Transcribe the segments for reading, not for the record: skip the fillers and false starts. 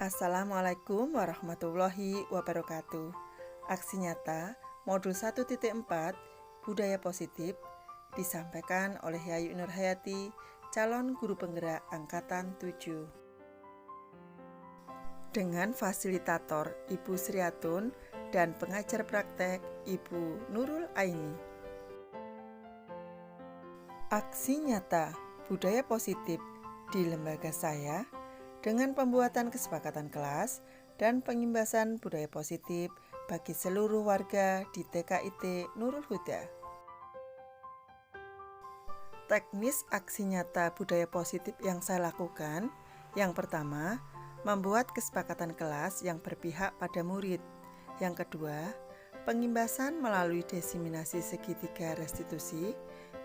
Assalamualaikum warahmatullahi wabarakatuh. Aksi nyata modul 1.4 Budaya Positif disampaikan oleh Yayu Nurhayati, calon guru penggerak angkatan 7. Dengan fasilitator Ibu Sriatun dan pengajar praktek Ibu Nurul Aini. Aksi nyata budaya positif di lembaga saya dengan pembuatan kesepakatan kelas dan pengimbasan budaya positif bagi seluruh warga di TKIT Nurul Huda. Teknis aksi nyata budaya positif yang saya lakukan, yang pertama, membuat kesepakatan kelas yang berpihak pada murid. Yang kedua, pengimbasan melalui desiminasi segitiga restitusi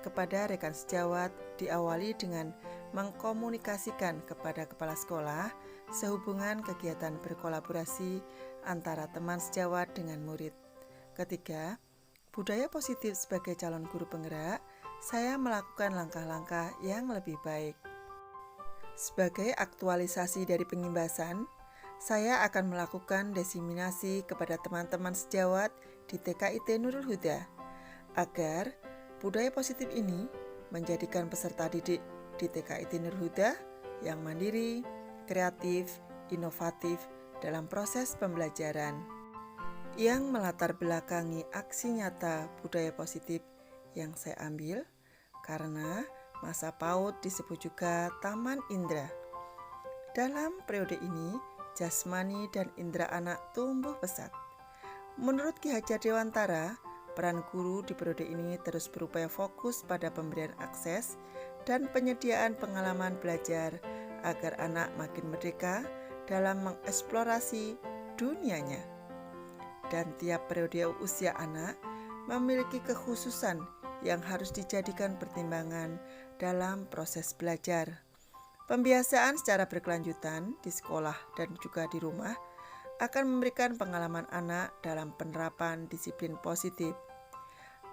kepada rekan sejawat diawali dengan mengkomunikasikan kepada kepala sekolah sehubungan kegiatan berkolaborasi antara teman sejawat dengan murid. Ketiga, budaya positif sebagai calon guru penggerak, saya melakukan langkah-langkah yang lebih baik. Sebagai aktualisasi dari pengimbasan, saya akan melakukan desiminasi kepada teman-teman sejawat di TKIT Nurul Huda agar budaya positif ini menjadikan peserta didik di TKIT Nurul Huda yang mandiri, kreatif, inovatif dalam proses pembelajaran. Yang melatar belakangi aksi nyata budaya positif yang saya ambil karena masa PAUD disebut juga Taman Indra. Dalam periode ini, jasmani dan indera anak tumbuh pesat. Menurut Ki Hajar Dewantara, peran guru di periode ini terus berupaya fokus pada pemberian akses dan penyediaan pengalaman belajar agar anak makin merdeka dalam mengeksplorasi dunianya. Dan tiap periode usia anak memiliki kekhususan yang harus dijadikan pertimbangan dalam proses belajar. Pembiasaan secara berkelanjutan di sekolah dan juga di rumah akan memberikan pengalaman anak dalam penerapan disiplin positif.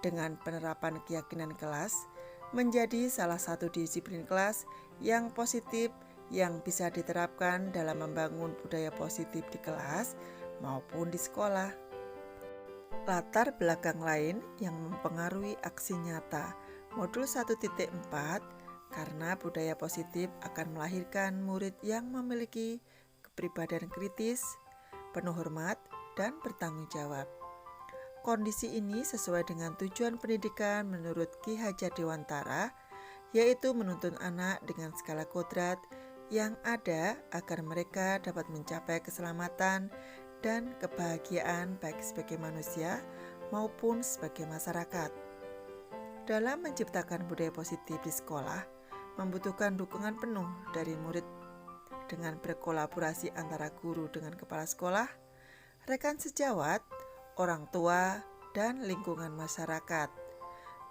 Dengan penerapan keyakinan kelas menjadi salah satu disiplin kelas yang positif yang bisa diterapkan dalam membangun budaya positif di kelas maupun di sekolah. Latar belakang lain yang mempengaruhi aksi nyata modul 1.4 karena budaya positif akan melahirkan murid yang memiliki kepribadian kritis, penuh hormat, dan bertanggung jawab. Kondisi ini sesuai dengan tujuan pendidikan menurut Ki Hajar Dewantara, yaitu menuntun anak dengan skala kodrat yang ada agar mereka dapat mencapai keselamatan dan kebahagiaan baik sebagai manusia maupun sebagai masyarakat. Dalam menciptakan budaya positif di sekolah, membutuhkan dukungan penuh dari murid dengan berkolaborasi antara guru dengan kepala sekolah, rekan sejawat, orang tua, dan lingkungan masyarakat.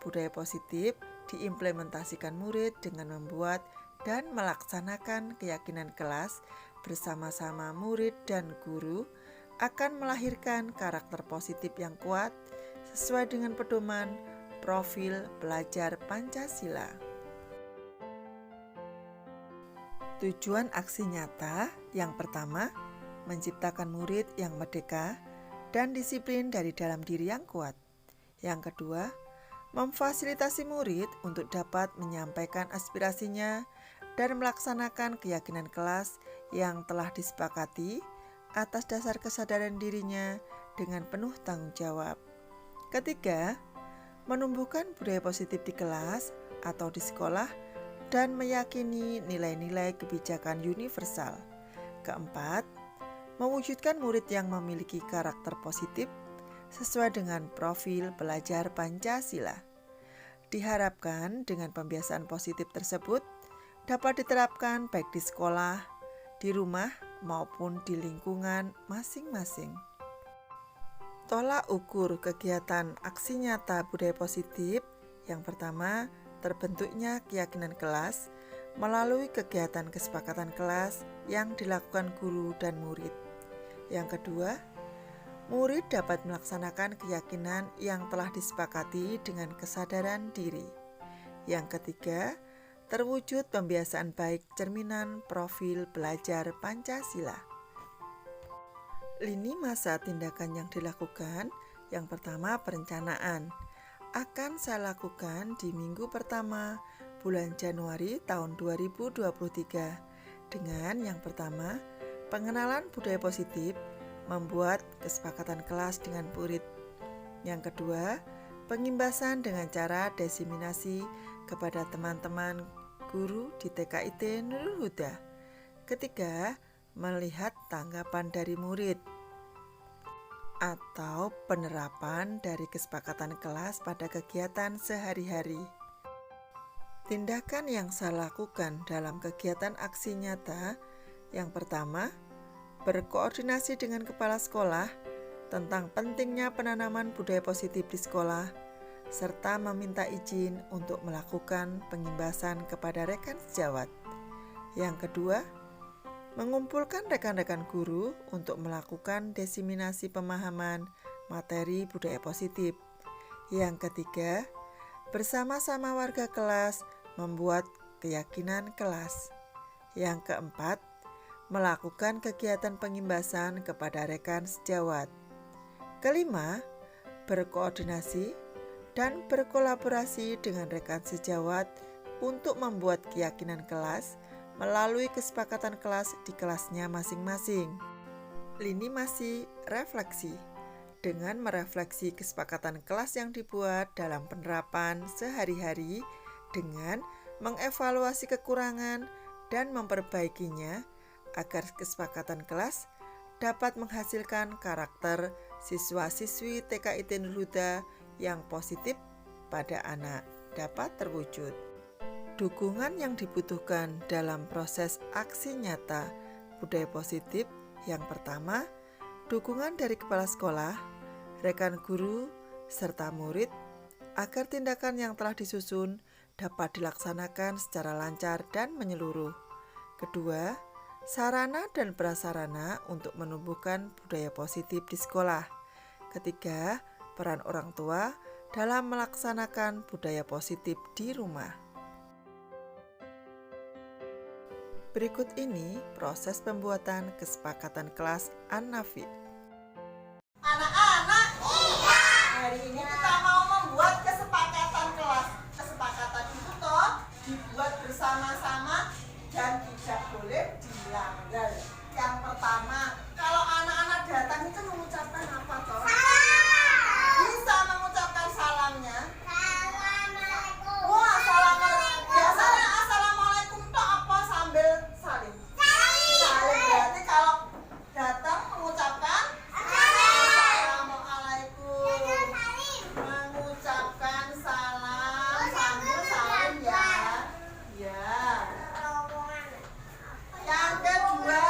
Budaya positif diimplementasikan murid dengan membuat dan melaksanakan keyakinan kelas bersama-sama murid dan guru akan melahirkan karakter positif yang kuat sesuai dengan pedoman profil pelajar Pancasila. Tujuan aksi nyata yang pertama, menciptakan murid yang merdeka dan disiplin dari dalam diri yang kuat. Yang kedua, memfasilitasi murid untuk dapat menyampaikan aspirasinya dan melaksanakan keyakinan kelas yang telah disepakati atas dasar kesadaran dirinya dengan penuh tanggung jawab. Ketiga, menumbuhkan budaya positif di kelas atau di sekolah dan meyakini nilai-nilai kebijakan universal. Keempat, mewujudkan murid yang memiliki karakter positif sesuai dengan profil pelajar Pancasila. Diharapkan dengan pembiasaan positif tersebut dapat diterapkan baik di sekolah, di rumah, maupun di lingkungan masing-masing. Tolak ukur kegiatan aksi nyata budaya positif yang pertama, terbentuknya keyakinan kelas melalui kegiatan kesepakatan kelas yang dilakukan guru dan murid. Yang kedua, murid dapat melaksanakan keyakinan yang telah disepakati dengan kesadaran diri. Yang ketiga, terwujud pembiasaan baik cerminan profil belajar Pancasila. Lini masa tindakan yang dilakukan. Yang pertama, perencanaan. Akan saya lakukan di minggu pertama bulan Januari tahun 2023 dengan yang pertama, pengenalan budaya positif, membuat kesepakatan kelas dengan murid. Yang kedua, pengimbasan dengan cara diseminasi kepada teman-teman guru di TKIT Nurul Huda. Ketiga, melihat tanggapan dari murid atau penerapan dari kesepakatan kelas pada kegiatan sehari-hari. Tindakan yang saya lakukan dalam kegiatan aksi nyata, yang pertama, berkoordinasi dengan kepala sekolah tentang pentingnya penanaman budaya positif di sekolah, serta meminta izin untuk melakukan pengimbasan kepada rekan sejawat. Yang kedua, mengumpulkan rekan-rekan guru untuk melakukan diseminasi pemahaman materi budaya positif. Yang ketiga, bersama-sama warga kelas membuat keyakinan kelas. Yang keempat, melakukan kegiatan pengimbasan kepada rekan sejawat. Kelima, berkoordinasi dan berkolaborasi dengan rekan sejawat untuk membuat keyakinan kelas melalui kesepakatan kelas di kelasnya masing-masing. Lini masih refleksi. Dengan merefleksi kesepakatan kelas yang dibuat dalam penerapan sehari-hari dengan mengevaluasi kekurangan dan memperbaikinya agar kesepakatan kelas dapat menghasilkan karakter siswa-siswi TKIT Nurul Huda yang positif pada anak dapat terwujud. Dukungan yang dibutuhkan dalam proses aksi nyata budaya positif. Yang pertama, dukungan dari kepala sekolah, rekan guru, serta murid agar tindakan yang telah disusun dapat dilaksanakan secara lancar dan menyeluruh. Kedua, sarana dan prasarana untuk menumbuhkan budaya positif di sekolah. Ketiga, peran orang tua dalam melaksanakan budaya positif di rumah. Berikut ini proses pembuatan kesepakatan kelas An-Nafi. Anak-anak, hari ini kita mau membuat kesepakatan kelas. Kesepakatan itu toh dibuat bersama-sama dan tidak boleh dilanggar. Yang pertama, kalau anak-anak datang itu mengucapkan apa toh? Bisa mengucapkan salamnya. Wah, assalamualaikum. Biasanya assalamualaikum toh apa sambil salim? Salim berarti kalau datang mengucapkan assalamualaikum. Mengucapkan salam sambil salim ya. Ya. Yang kedua,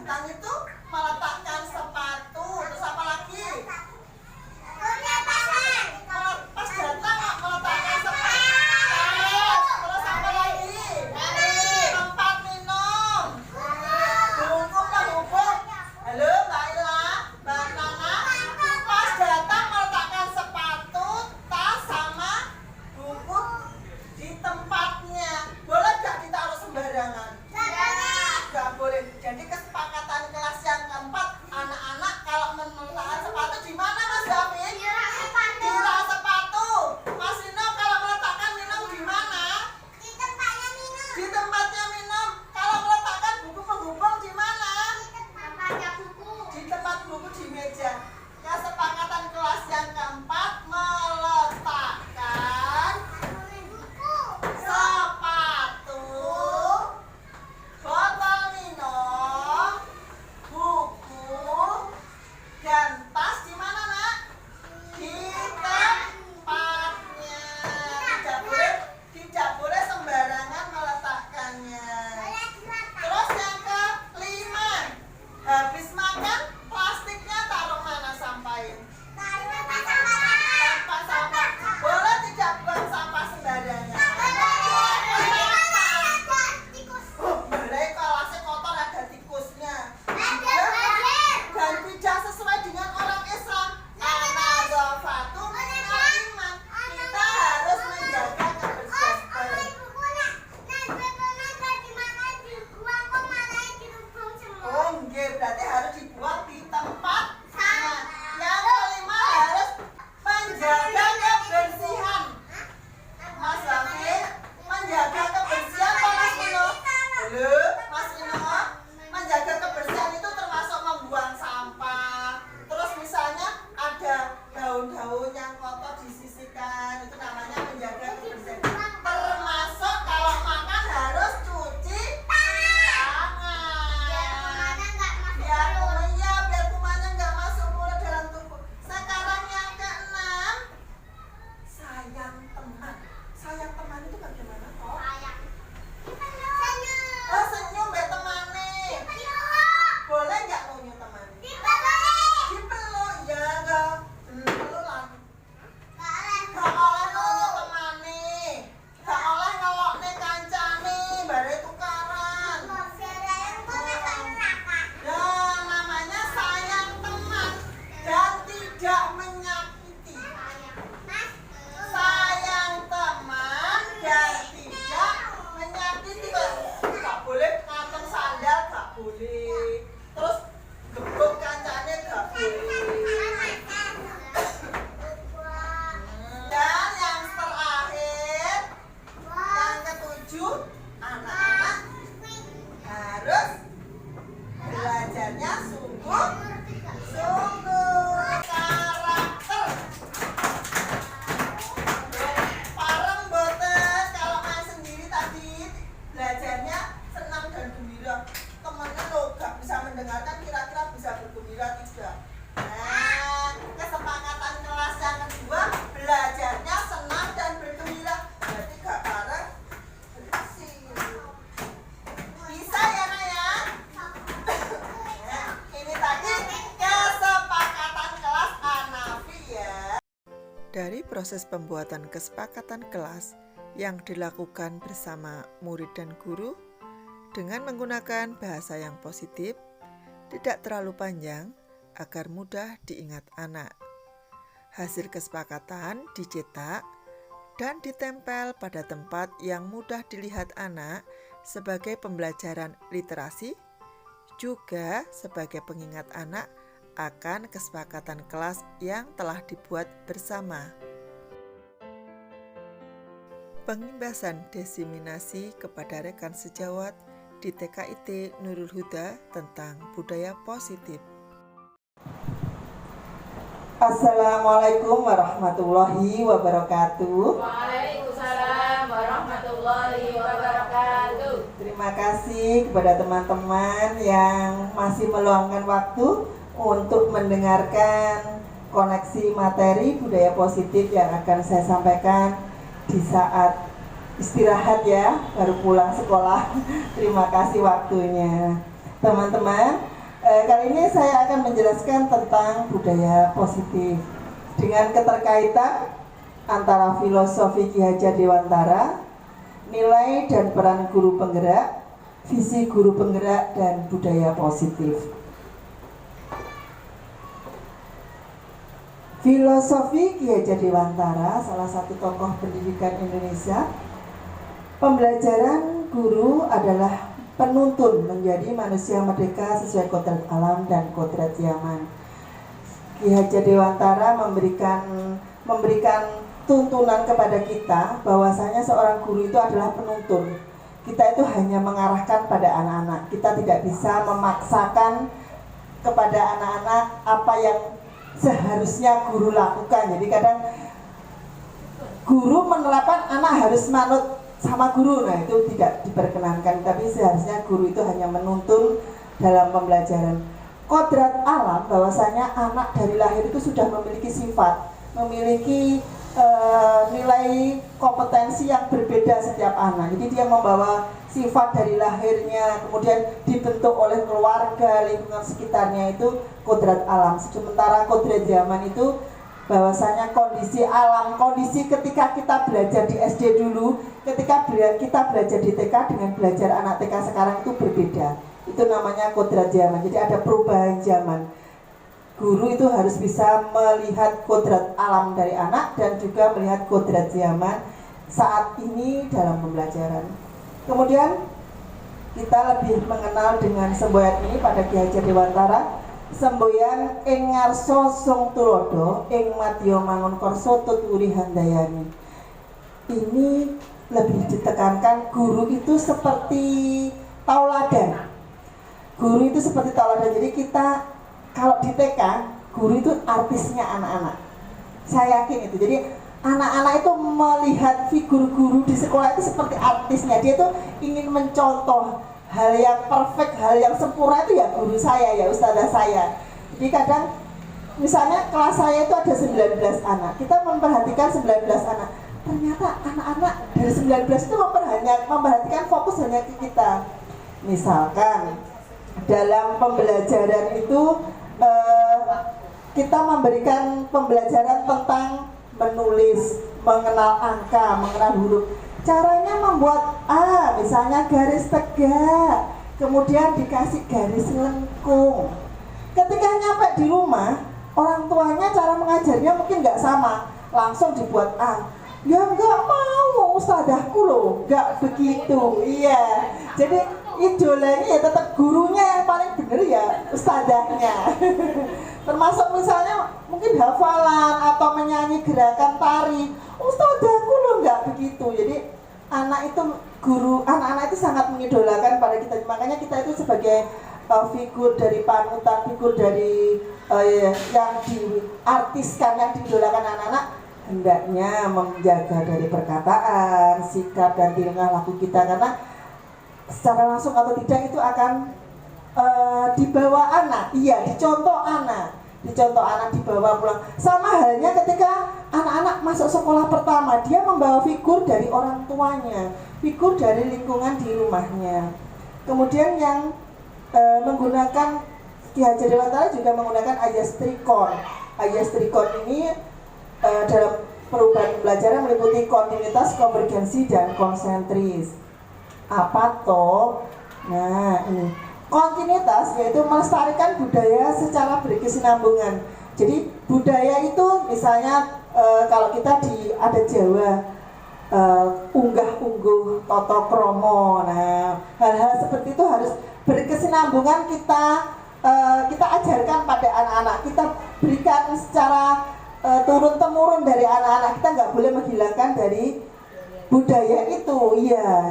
datang itu meletakkan sepatu. Terus apa lagi? Pas datang meletakkan sepatu. Terus apa lagi? Tempat minum. Bungkus penghubung. Halo Mbak Ila, Mbak Nana. Pas datang meletakkan sepatu, tas sama buku di tempatnya. Boleh nggak ditaruh sembarangan? Nggak boleh. Jadi kesepakatan kelas yang keempat, anak-anak kalau meletakkan sepatu di mana Mas David? Di rak sepatu. Mas Nino kalau meletakkan minum di mana? Di tempatnya minum. Kalau meletakkan buku penghubung di mana? Di tempat buku di meja. Kesepakatan kelas yang keempat meletakkan sepatu, botol minum, buku, dan tas di mana nak? Di tempatnya. Tidak boleh sembarangan meletakkannya. Terus yang kelima, habis makan plastiknya taruh mana, sampahin? Tempat sampah. Boleh tidak buang sampah sembarangan. Boleh kalau kotor ada tikusnya. Dan tidak sesuai dengan orang Islam. An-nazafatu minal iman. Kita harus menjaga kebersihan. Oh, nggih, berarti harus dibuang di tempat. Nah, yang kelima harus menjaga kebersihan. Mas David, menjaga kebersihan Pak Mas Nino. Halo, Mas Nino. Menjaga kebersihan itu termasuk membuang sampah. Terus misalnya ada daun-daun yang kotor disisihkan, itu namanya menjaga kebersihan. Termasuk kalau makan harus cuci tangan. Biar kumannya nggak masuk mulut dalam tubuh. Sekarang yang keenam, sayang teman. Sayang teman itu bagaimana kok? Oh, senyum be temane. Boleh nggak nunjuk teman? Dipeluk ya nggak? Peluk lah. Gak oleh nunjuk temane. Gak oleh ngelokne kancane. Bare tukaran. Dan namanya sayang teman dan tidak menyakiti. Sayang teman dan tidak menyakiti. Gak boleh nganteng sandal, gak boleh. Terus gebuk kancane gak boleh. Dan yang terakhir, yang ketujuh, anak-anak harus belajarnya sungguh karakter. Pareng boten kalau main sendiri tadi belajarnya senang dan gembira. Temannya lo gak bisa mendengarkan, kira-kira bisa bergembira tidak? Nah, kesepakatan kelas yang kedua belajarnya senang dan bergembira. Berarti gak pareng berhasil. Bisa ya Naya? Ini tadi kesepakatan kelas Anafi ya. Dari proses pembuatan kesepakatan kelas yang dilakukan bersama murid dan guru dengan menggunakan bahasa yang positif, tidak terlalu panjang agar mudah diingat anak. Hasil kesepakatan dicetak dan ditempel pada tempat yang mudah dilihat anak sebagai pembelajaran literasi, juga sebagai pengingat anak akan kesepakatan kelas yang telah dibuat bersama. Pengimbasan diseminasi kepada rekan sejawat di TKIT Nurul Huda tentang budaya positif. Assalamualaikum warahmatullahi wabarakatuh. Waalaikumsalam warahmatullahi wabarakatuh. Terima kasih kepada teman-teman yang masih meluangkan waktu untuk mendengarkan koneksi materi budaya positif yang akan saya sampaikan di saat istirahat ya, baru pulang sekolah. Terima kasih waktunya. Teman-teman, Kali ini saya akan menjelaskan tentang budaya positif dengan keterkaitan antara filosofi Ki Hajar Dewantara, nilai dan peran guru penggerak, visi guru penggerak, dan budaya positif. Filosofi Ki Hajar Dewantara, salah satu tokoh pendidikan Indonesia. Pembelajaran guru adalah penuntun menjadi manusia merdeka sesuai kodrat alam dan kodrat zaman. Ki Hajar Dewantara memberikan tuntunan kepada kita bahwasanya seorang guru itu adalah penuntun. Kita itu hanya mengarahkan pada anak-anak. Kita tidak bisa memaksakan kepada anak-anak apa yang seharusnya guru lakukan. Jadi kadang guru menerapkan anak harus manut sama guru, nah itu tidak diperkenankan. Tapi seharusnya guru itu hanya menuntun dalam pembelajaran. Kodrat alam bahwasanya anak dari lahir itu sudah memiliki sifat, memiliki nilai kompetensi yang berbeda setiap anak. Jadi dia membawa sifat dari lahirnya, kemudian dibentuk oleh keluarga, lingkungan sekitarnya, itu kodrat alam. Sementara kodrat zaman itu bahwasanya kondisi alam, kondisi ketika kita belajar di SD dulu, ketika kita belajar di TK dengan belajar anak TK sekarang itu berbeda. Itu namanya kodrat zaman. Jadi ada perubahan zaman. Guru itu harus bisa melihat kodrat alam dari anak dan juga melihat kodrat zaman saat ini dalam pembelajaran. Kemudian kita lebih mengenal dengan semboyan ini pada Ki Hajar Dewantara. Semboyan ing ngarsa sung tulodo ing madya mangun karsa tuturi handayani. Ini lebih ditekankan guru itu seperti tauladan. Guru itu seperti tauladan. Jadi kita kalau di TK, guru itu artisnya anak-anak. Saya yakin itu. Jadi anak-anak itu melihat figur guru di sekolah itu seperti artisnya. Dia itu ingin mencontoh hal yang perfect, hal yang sempurna itu ya guru saya, ya ustazah saya. Jadi kadang misalnya kelas saya itu ada 19 anak. Kita memperhatikan 19 anak. Ternyata anak-anak dari 19 itu memperhatikan fokus hanya ke kita. Misalkan dalam pembelajaran itu kita memberikan pembelajaran tentang menulis, mengenal angka, mengenal huruf. Caranya membuat misalnya garis tegak, kemudian dikasih garis lengkung. Ketika nyampe di rumah, orang tuanya cara mengajarnya mungkin nggak sama, langsung dibuat ya nggak mau ustadahku loh, nggak begitu. Iya, jadi idolanya ya tetap gurunya, yang paling bener ya ustadahnya. Termasuk misalnya mungkin hafalan atau menyanyi gerakan tari, ustadahku loh, nggak begitu. Jadi anak itu sangat mengidolakan pada kita. Makanya kita itu sebagai figur dari panutan, figur dari yang diartiskan, yang diidolakan anak-anak, hendaknya menjaga dari perkataan, sikap, dan tingkah laku kita, karena secara langsung atau tidak itu akan dibawa anak, dicontoh anak dibawa pulang. Sama halnya ketika anak-anak masuk sekolah pertama, dia membawa figur dari orang tuanya, figur dari lingkungan di rumahnya. Kemudian yang menggunakan Ki Hajar Dewantara juga menggunakan ayas trikon. Ayas trikon ini dalam perubahan pembelajaran meliputi kontinuitas, konvergensi, dan konsentris. Apa toh? Nah, ini kontinuitas yaitu melestarikan budaya secara berkesinambungan. Jadi budaya itu misalnya kalau kita ada Jawa, unggah-ungguh, toto kromo. Nah, hal-hal seperti itu harus berkesinambungan kita ajarkan pada anak-anak. Kita berikan secara turun-temurun dari anak-anak. Kita nggak boleh menghilangkan dari budaya itu,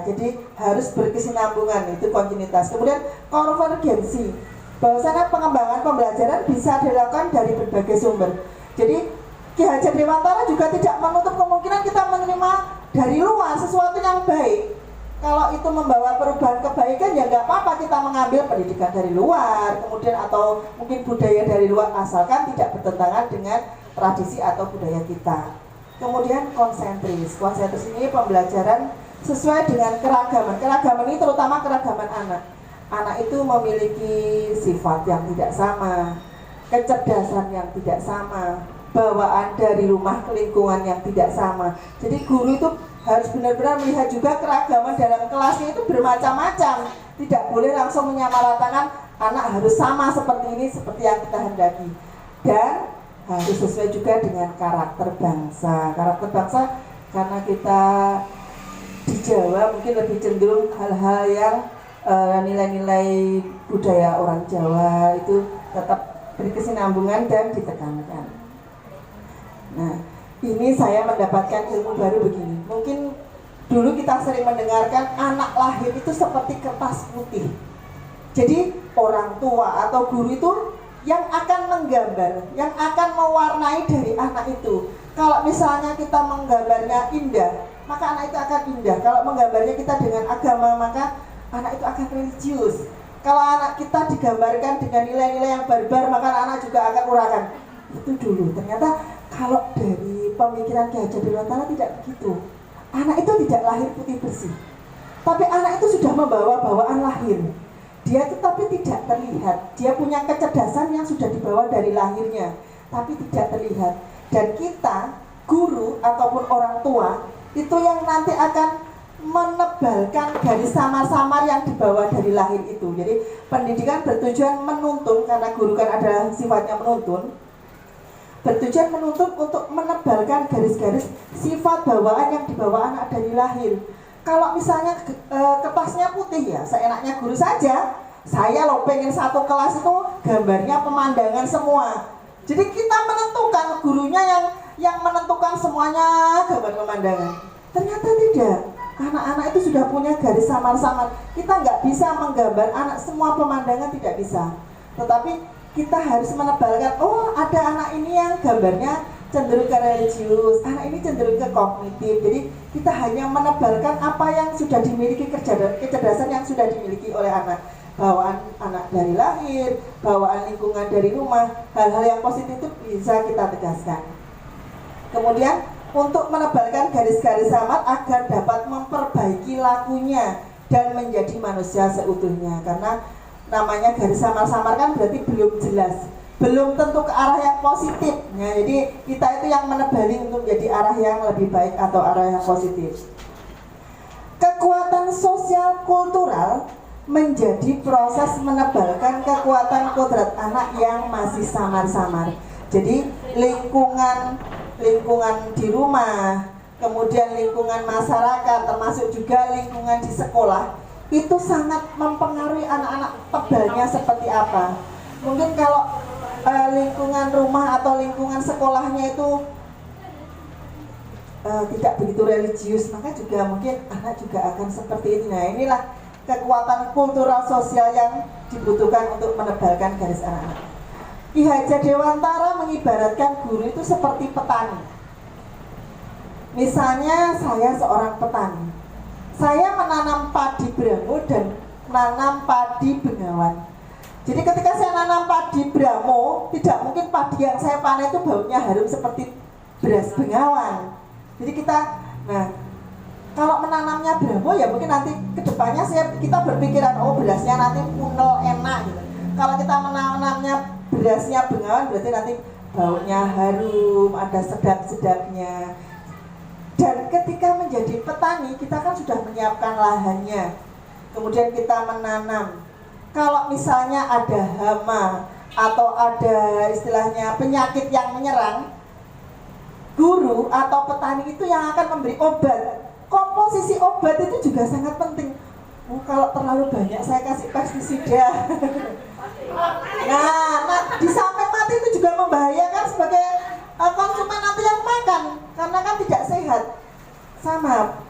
jadi harus berkesinambungan, itu kontinuitas. Kemudian konvergensi, bahwasanya pengembangan pembelajaran bisa dilakukan dari berbagai sumber. Jadi Ki Hajar Dewantara juga tidak menutup kemungkinan kita menerima dari luar sesuatu yang baik. Kalau itu membawa perubahan kebaikan, ya nggak apa-apa kita mengambil pendidikan dari luar, kemudian atau mungkin budaya dari luar, asalkan tidak bertentangan dengan tradisi atau budaya kita. Kemudian konsentris ini pembelajaran sesuai dengan keragaman. Keragaman ini terutama keragaman anak. Anak itu memiliki sifat yang tidak sama, kecerdasan yang tidak sama, bawaan dari rumah ke lingkungan yang tidak sama. Jadi guru itu harus benar-benar melihat juga keragaman dalam kelasnya itu bermacam-macam. Tidak boleh langsung menyamaratakan anak harus sama seperti ini, seperti yang kita hendaki. Dan harus sesuai juga dengan karakter bangsa. Karakter bangsa karena kita di Jawa mungkin lebih cenderung hal-hal yang nilai-nilai budaya orang Jawa itu tetap berkesinambungan dan ditekankan. Nah, ini saya mendapatkan ilmu baru begini. Mungkin dulu kita sering mendengarkan anak lahir itu seperti kertas putih. Jadi orang tua atau guru itu yang akan menggambar, yang akan mewarnai dari anak itu. Kalau misalnya kita menggambarnya indah, maka anak itu akan indah. Kalau menggambarnya kita dengan agama, maka anak itu akan religius. Kalau anak kita digambarkan dengan nilai-nilai yang barbar, maka anak juga akan urakan. Itu dulu. Ternyata kalau dari pemikiran Ki Hajar Dewantara tidak begitu. Anak itu tidak lahir putih bersih, tapi anak itu sudah membawa bawaan lahir. Dia tetapi tidak terlihat. Dia punya kecerdasan yang sudah dibawa dari lahirnya, tapi tidak terlihat. Dan kita, guru ataupun orang tua, itu yang nanti akan menebalkan garis samar-samar yang dibawa dari lahir itu. Jadi pendidikan bertujuan menuntun, karena guru kan adalah sifatnya menuntun, bertujuan menuntun untuk menebalkan garis-garis sifat bawaan yang dibawa anak dari lahir. Kalau misalnya kertasnya putih, ya seenaknya guru saja. Saya loh pengen satu kelas itu gambarnya pemandangan semua. Jadi kita menentukan, gurunya yang menentukan semuanya gambar pemandangan. Ternyata tidak. Anak-anak itu sudah punya garis samar-samar. Kita nggak bisa menggambar anak semua pemandangan, tidak bisa. Tetapi kita harus menebalkan, oh ada anak ini yang gambarnya cenderung ke religius, anak ini cenderung ke kognitif. Jadi kita hanya menebalkan apa yang sudah dimiliki, kecerdasan yang sudah dimiliki oleh anak. Bawaan anak dari lahir, bawaan lingkungan dari rumah, hal-hal yang positif itu bisa kita tegaskan. Kemudian untuk menebalkan garis-garis samar agar dapat memperbaiki lakunya dan menjadi manusia seutuhnya. Karena namanya garis samar-samar kan berarti belum jelas, belum tentu ke arah yang positif. Ya, jadi kita itu yang menebali untuk menjadi arah yang lebih baik atau arah yang positif. Kekuatan sosial kultural menjadi proses menebalkan kekuatan kodrat anak yang masih samar-samar. Jadi lingkungan di rumah, kemudian lingkungan masyarakat, termasuk juga lingkungan di sekolah, itu sangat mempengaruhi anak-anak tebalnya seperti apa. Mungkin kalau lingkungan rumah atau lingkungan sekolahnya itu tidak begitu religius, maka juga mungkin anak juga akan seperti ini. Nah, inilah kekuatan kultural sosial yang dibutuhkan untuk menebalkan garis anak-anak. Ki Hajar Dewantara mengibaratkan guru itu seperti petani. Misalnya saya seorang petani, saya menanam padi Bramo dan menanam padi Bengawan. Jadi ketika saya nanam padi Bramo, tidak mungkin padi yang saya panen itu baunya harum seperti beras Bengawan. Jadi kalau menanamnya Bramo ya mungkin nanti kedepannya kita berpikiran, oh berasnya nanti punel enak gitu. Kalau kita menanamnya berasnya Bengawan berarti nanti baunya harum, ada sedap-sedapnya. Dan ketika menjadi petani kita kan sudah menyiapkan lahannya, kemudian kita menanam. Kalau misalnya ada hama atau ada istilahnya penyakit yang menyerang, guru atau petani itu yang akan memberi obat. Komposisi obat itu juga sangat penting. Kalau terlalu banyak saya kasih pestisida. Nah, di samping mati itu juga membahayakan sebagai konsumen nanti yang makan, karena kan tidak sehat. Sama,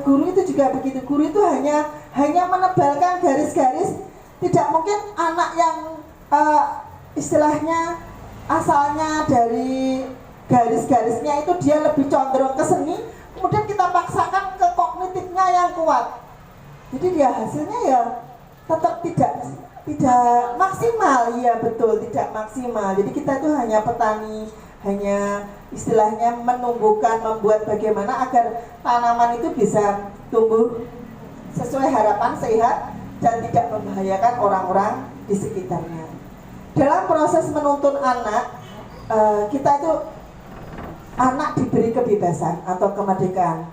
guru itu juga begitu. Guru itu hanya menebalkan garis-garis. Tidak mungkin anak yang istilahnya asalnya dari garis-garisnya itu dia lebih condong ke seni, kemudian kita paksakan ke kognitifnya yang kuat. Jadi dia hasilnya ya tetap tidak maksimal. Iya betul, tidak maksimal. Jadi kita itu hanya petani, hanya istilahnya menumbuhkan, membuat bagaimana agar tanaman itu bisa tumbuh sesuai harapan, sehat, dan tidak membahayakan orang-orang di sekitarnya. Dalam proses menuntun anak, kita itu anak diberi kebebasan atau kemerdekaan,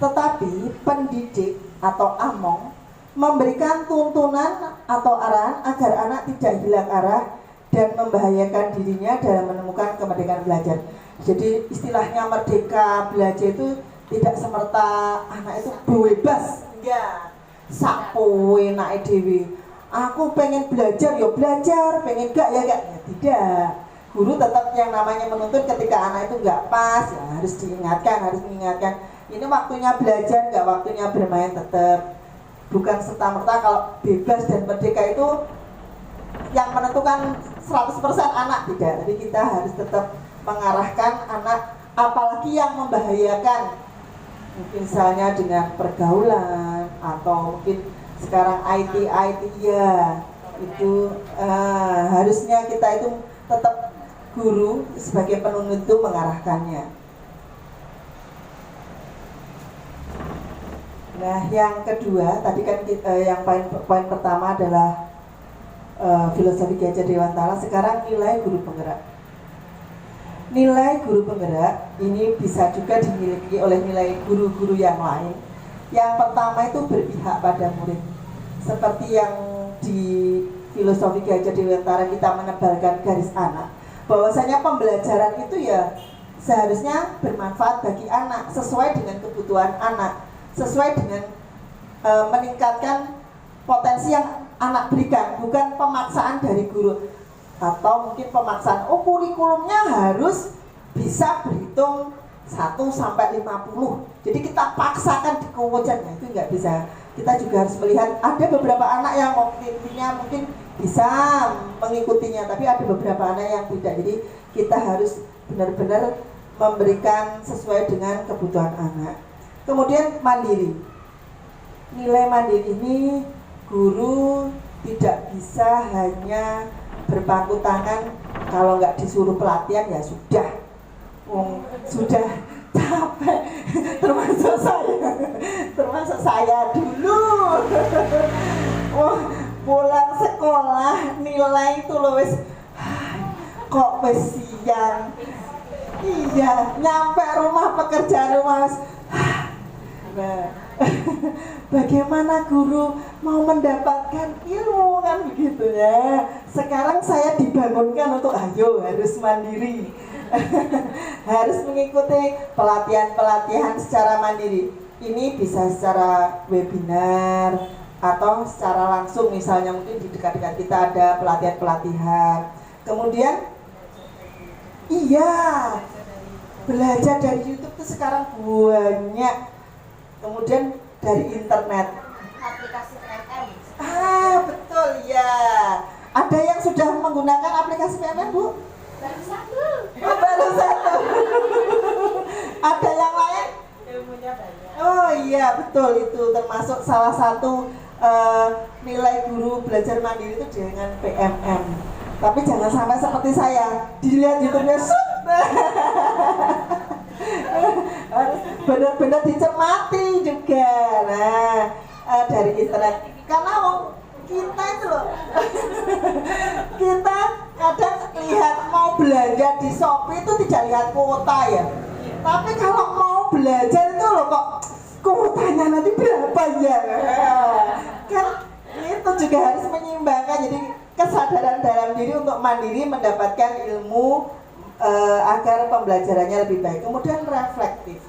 tetapi pendidik atau among memberikan tuntunan atau arahan agar anak tidak hilang arah dan membahayakan dirinya dalam menemukan kemerdekaan belajar. Jadi istilahnya merdeka belajar itu tidak semerta anak itu bebas, enggak. Sapo enake dhewe. Aku pengen belajar ya belajar, pengen enggak ya enggak. Ya tidak. Guru tetap yang namanya menuntut ketika anak itu enggak pas, ya harus diingatkan, harus mengingatkan. Ini waktunya belajar, enggak waktunya bermain tetap. Bukan serta-merta kalau bebas dan merdeka itu yang menentukan 100% anak, tidak. Jadi kita harus tetap mengarahkan anak, apalagi yang membahayakan, mungkin misalnya dengan pergaulan atau mungkin sekarang IT ya, itu harusnya kita itu tetap guru sebagai penuntut itu mengarahkannya. Nah, yang kedua tadi kan yang poin pertama adalah filosofi Ki Hajar Dewantara. Sekarang nilai guru penggerak. Nilai guru penggerak ini bisa juga dimiliki oleh nilai guru-guru yang lain. Yang pertama itu berpihak pada murid. Seperti yang di filosofi Ki Hajar Dewantara kita menebalkan garis anak, bahwasanya pembelajaran itu ya seharusnya bermanfaat bagi anak, sesuai dengan kebutuhan anak, sesuai dengan meningkatkan potensi yang anak berikan, bukan pemaksaan dari guru atau mungkin pemaksaan kurikulumnya harus bisa berhitung 1 sampai 50. Jadi kita paksakan di kewajannya, itu nggak bisa. Kita juga harus melihat ada beberapa anak yang mungkin bisa mengikutinya, tapi ada beberapa anak yang tidak. Jadi kita harus benar-benar memberikan sesuai dengan kebutuhan anak. Kemudian mandiri. Nilai mandiri ini guru tidak bisa hanya berpangku tangan, kalau nggak disuruh pelatihan ya sudah, sudah capek. termasuk saya dulu. Pulang sekolah nilai itu loh wis, kok wis siang. Iya, nyampe rumah pekerjaan rumah wis. Nah, bagaimana guru mau mendapatkan ilmu kan begitu ya. Sekarang saya dibangunkan untuk ayo harus mandiri. Harus mengikuti pelatihan-pelatihan secara mandiri. Ini bisa secara webinar atau secara langsung, misalnya mungkin di dekat-dekat kita ada pelatihan-pelatihan. Kemudian iya, belajar dari YouTube itu sekarang banyak. Kemudian dari internet, Aplikasi PMM. betul ya. Ada yang sudah menggunakan aplikasi PMM, Bu? Baru satu. Oh, baru satu. Ada yang lain? Ilmunya banyak. Oh iya, betul, itu termasuk salah satu nilai guru belajar mandiri itu dengan PMM. Tapi jangan sampai seperti saya, dilihat YouTube-nya harus benar-benar dicermati juga. Nah, dari internet, karena kita itu loh kita kadang lihat mau belanja di Shopee itu tidak lihat kuota ya, tapi kalau mau belajar itu loh kok kuotanya nanti berapa ya, kan itu juga harus menyeimbangkan. Jadi kesadaran dalam diri untuk mandiri mendapatkan ilmu agar pembelajarannya lebih baik. Kemudian reflektif.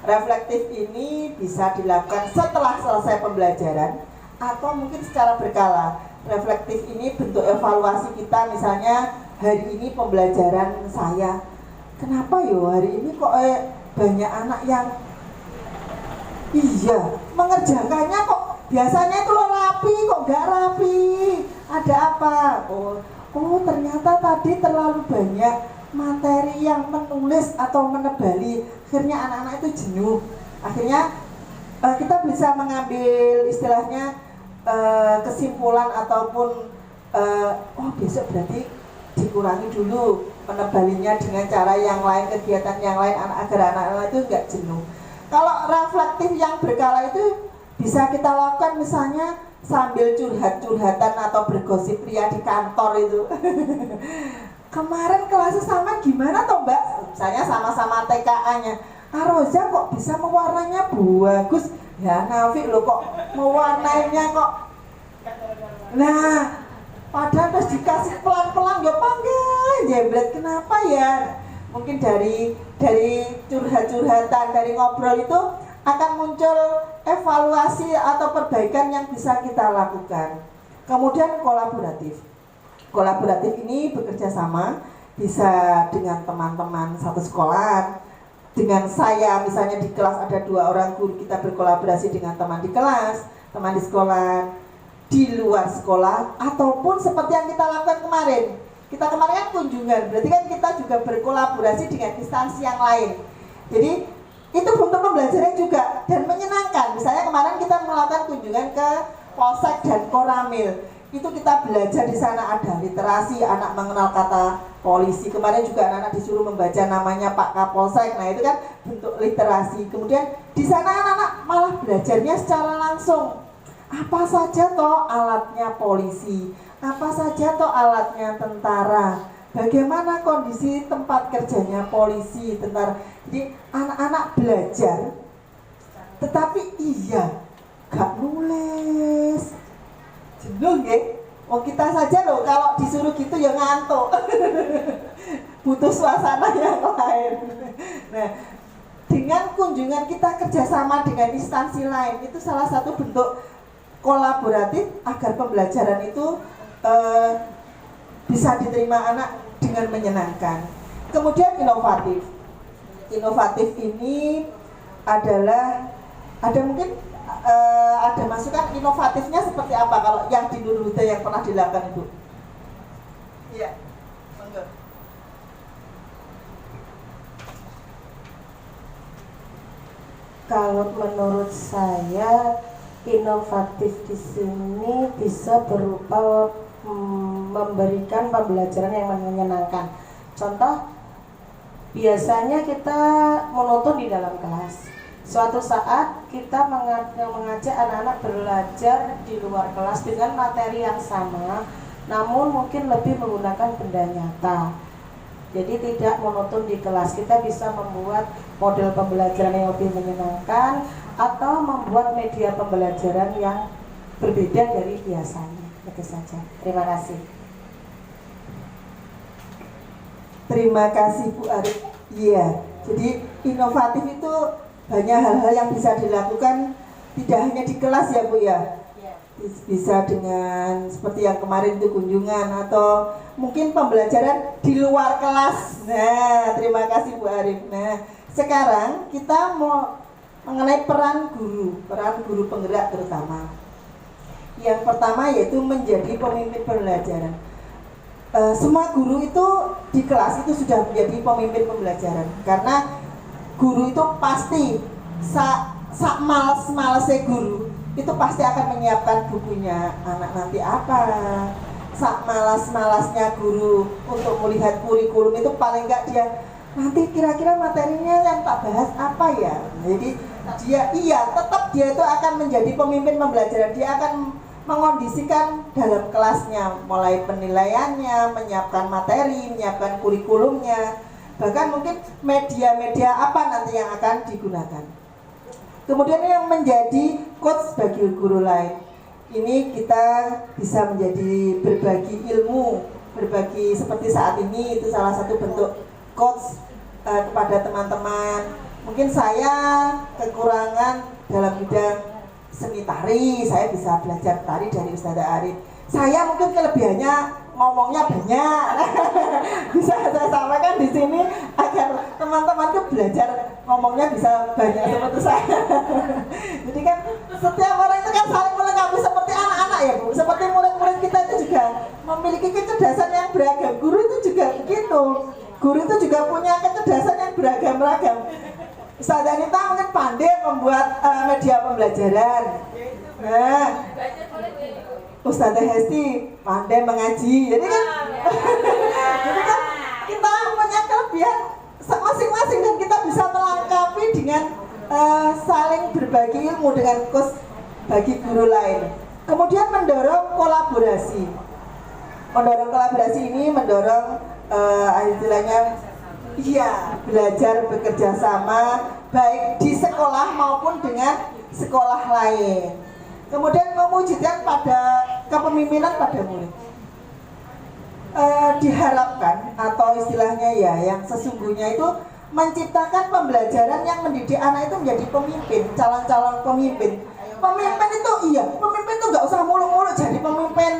Reflektif ini bisa dilakukan setelah selesai pembelajaran atau mungkin secara berkala. Reflektif ini bentuk evaluasi kita, misalnya hari ini pembelajaran saya, kenapa yo hari ini kok banyak anak yang mengerjakannya kok biasanya itu lo rapi, kok nggak rapi, ada apa? Oh ternyata tadi terlalu banyak materi yang menulis atau menebali, akhirnya anak-anak itu jenuh. Akhirnya kita bisa mengambil istilahnya kesimpulan ataupun besok berarti dikurangi dulu menebalinya dengan cara yang lain, kegiatan yang lain, agar anak-anak itu nggak jenuh. Kalau reflektif yang berkala itu bisa kita lakukan misalnya sambil curhat-curhatan atau bergosip pria di kantor itu. Kemarin kelasnya sama gimana toh Mbak? Misalnya sama-sama TKA-nya. Roza kok bisa mewarnanya bagus? Ya Nafik lo kok mewarnainya kok. Nah, padahal terus dikasih pelan-pelan ya panggil jembret, kenapa ya? Mungkin dari curhat-curhatan, dari ngobrol itu akan muncul evaluasi atau perbaikan yang bisa kita lakukan. Kemudian kolaboratif. Kolaboratif ini bekerja sama, bisa dengan teman-teman satu sekolah, dengan saya misalnya di kelas ada 2 orang guru, kita berkolaborasi dengan teman di kelas, teman di sekolah, di luar sekolah, ataupun seperti yang kita lakukan kemarin. Kita kemarin kan kunjungan, berarti kan kita juga berkolaborasi dengan instansi yang lain. Jadi itu bentuk pembelajaran juga dan menyenangkan. Misalnya kemarin kita melakukan kunjungan ke Polsek dan Koramil. Itu kita belajar di sana, ada literasi, anak mengenal kata polisi. Kemarin juga anak-anak disuruh membaca namanya Pak Kapolsek. Nah itu kan bentuk literasi. Kemudian di sana anak-anak malah belajarnya secara langsung. Apa saja toh alatnya polisi, apa saja toh alatnya tentara, bagaimana kondisi tempat kerjanya polisi, tentara. Jadi anak-anak belajar, tetapi gak nulis. Jenuh ya? Oh kita saja loh kalau disuruh gitu ya ngantuk. Butuh suasana yang lain. Nah, dengan kunjungan kita kerjasama dengan instansi lain, itu salah satu bentuk kolaboratif agar pembelajaran itu bisa diterima anak dengan menyenangkan. Kemudian inovatif. Inovatif ini adalah ada mungkin ada masukan inovatifnya seperti apa kalau yang di Nurul Huda yang pernah dilakukan Ibu? Iya, monggo. Kalau menurut saya inovatif di sini bisa berupa memberikan pembelajaran yang menyenangkan. Contoh, biasanya kita monoton di dalam kelas. Suatu saat kita mengajak anak-anak belajar di luar kelas dengan materi yang sama, namun mungkin lebih menggunakan benda nyata. Jadi tidak monoton di kelas. Kita bisa membuat model pembelajaran yang lebih menyenangkan atau membuat media pembelajaran yang berbeda dari biasanya. Itu saja. Terima kasih. Terima kasih Bu Arif. Iya, jadi inovatif itu banyak hal-hal yang bisa dilakukan tidak hanya di kelas ya Bu ya. Bisa dengan seperti yang kemarin itu kunjungan atau mungkin pembelajaran di luar kelas. Nah, terima kasih Bu Arif. Nah, sekarang kita mau mengenai peran guru penggerak terutama. Yang pertama yaitu menjadi pemimpin pembelajaran. Semua guru itu di kelas itu sudah menjadi pemimpin pembelajaran karena guru itu pasti sak males-malesnya guru itu pasti akan menyiapkan bukunya anak nanti apa. Sak malas-malasnya guru untuk melihat kurikulum itu paling enggak dia nanti kira-kira materinya yang tak bahas apa ya. Jadi dia tetap dia itu akan menjadi pemimpin pembelajaran. Dia akan mengondisikan dalam kelasnya mulai penilaiannya, menyiapkan materi, menyiapkan kurikulumnya, bahkan mungkin media-media apa nanti yang akan digunakan. Kemudian yang menjadi coach bagi guru lain, ini kita bisa menjadi berbagi ilmu, berbagi seperti saat ini itu salah satu bentuk coach kepada teman-teman. Mungkin saya kekurangan dalam bidang seni tari, saya bisa belajar tari dari Ustazah Arif. Saya mungkin kelebihannya ngomongnya banyak. Bisa saya sampaikan di sini agar teman-teman tuh belajar ngomongnya bisa banyak seperti saya. Jadi kan setiap orang itu kan saling melengkapi seperti anak-anak ya Bu. Seperti murid-murid kita itu juga memiliki kecerdasan yang beragam. Guru itu juga begitu. Guru itu juga punya kecerdasan yang beragam-ragam. Ustazah Anita mungkin pandai membuat media pembelajaran. Nah, Ustazah Hesti pandai mengaji. Jadi kan kita punya kelebihan masing-masing dan kita bisa melengkapi dengan saling berbagi ilmu dengan coach bagi guru lain. Kemudian mendorong kolaborasi. Mendorong kolaborasi ini mendorong istilahnya belajar bekerja sama baik di sekolah maupun dengan sekolah lain. Kemudian mewujudkan pada kepemimpinan pada murid. Diharapkan atau istilahnya yang sesungguhnya itu menciptakan pembelajaran yang mendidik anak itu menjadi pemimpin, calon-calon pemimpin. Pemimpin itu nggak usah muluk-muluk jadi pemimpin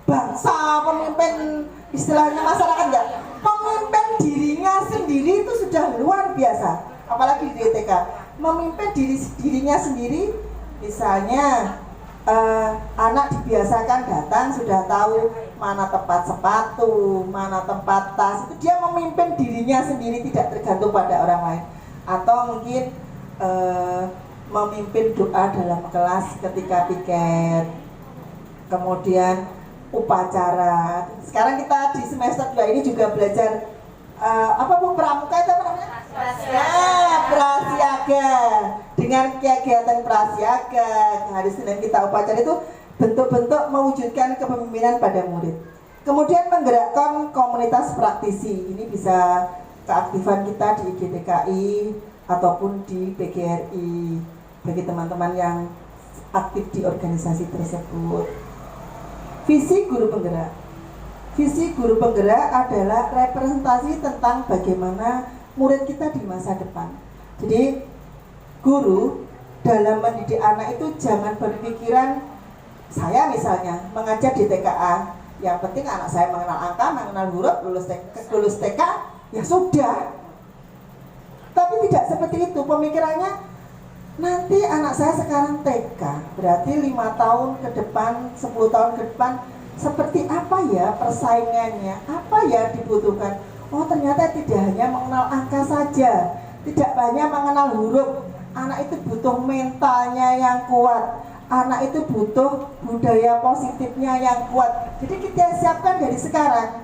bangsa, pemimpin istilahnya masyarakat, enggak. Pemimpin dirinya sendiri itu sudah luar biasa, apalagi di TK. Memimpin dirinya sendiri, misalnya anak dibiasakan datang sudah tahu mana tempat sepatu, mana tempat tas. Itu dia memimpin dirinya sendiri, tidak tergantung pada orang lain. Atau mungkin memimpin doa dalam kelas ketika piket, kemudian upacara. Sekarang kita di semester 2 ini juga belajar pramuka itu apa namanya? Prasiaga. Dengan kegiatan prasiaga, hari Senin kita upacara itu bentuk-bentuk mewujudkan kepemimpinan pada murid. Kemudian menggerakkan komunitas praktisi. Ini bisa keaktifan kita di IGTKI ataupun di PGRI bagi teman-teman yang aktif di organisasi tersebut. Visi guru penggerak. Visi guru penggerak adalah representasi tentang bagaimana murid kita di masa depan. Jadi guru dalam mendidik anak itu jangan berpikiran, saya misalnya mengajar di TKA, yang penting anak saya mengenal angka, mengenal huruf, lulus TK, ya sudah. Tapi tidak seperti itu pemikirannya. Nanti anak saya sekarang TK, berarti 5 tahun ke depan, 10 tahun ke depan, seperti apa ya persaingannya, apa ya dibutuhkan. Oh ternyata tidak hanya mengenal angka saja, tidak hanya mengenal huruf. Anak itu butuh mentalnya yang kuat, anak itu butuh budaya positifnya yang kuat. Jadi kita siapkan dari sekarang.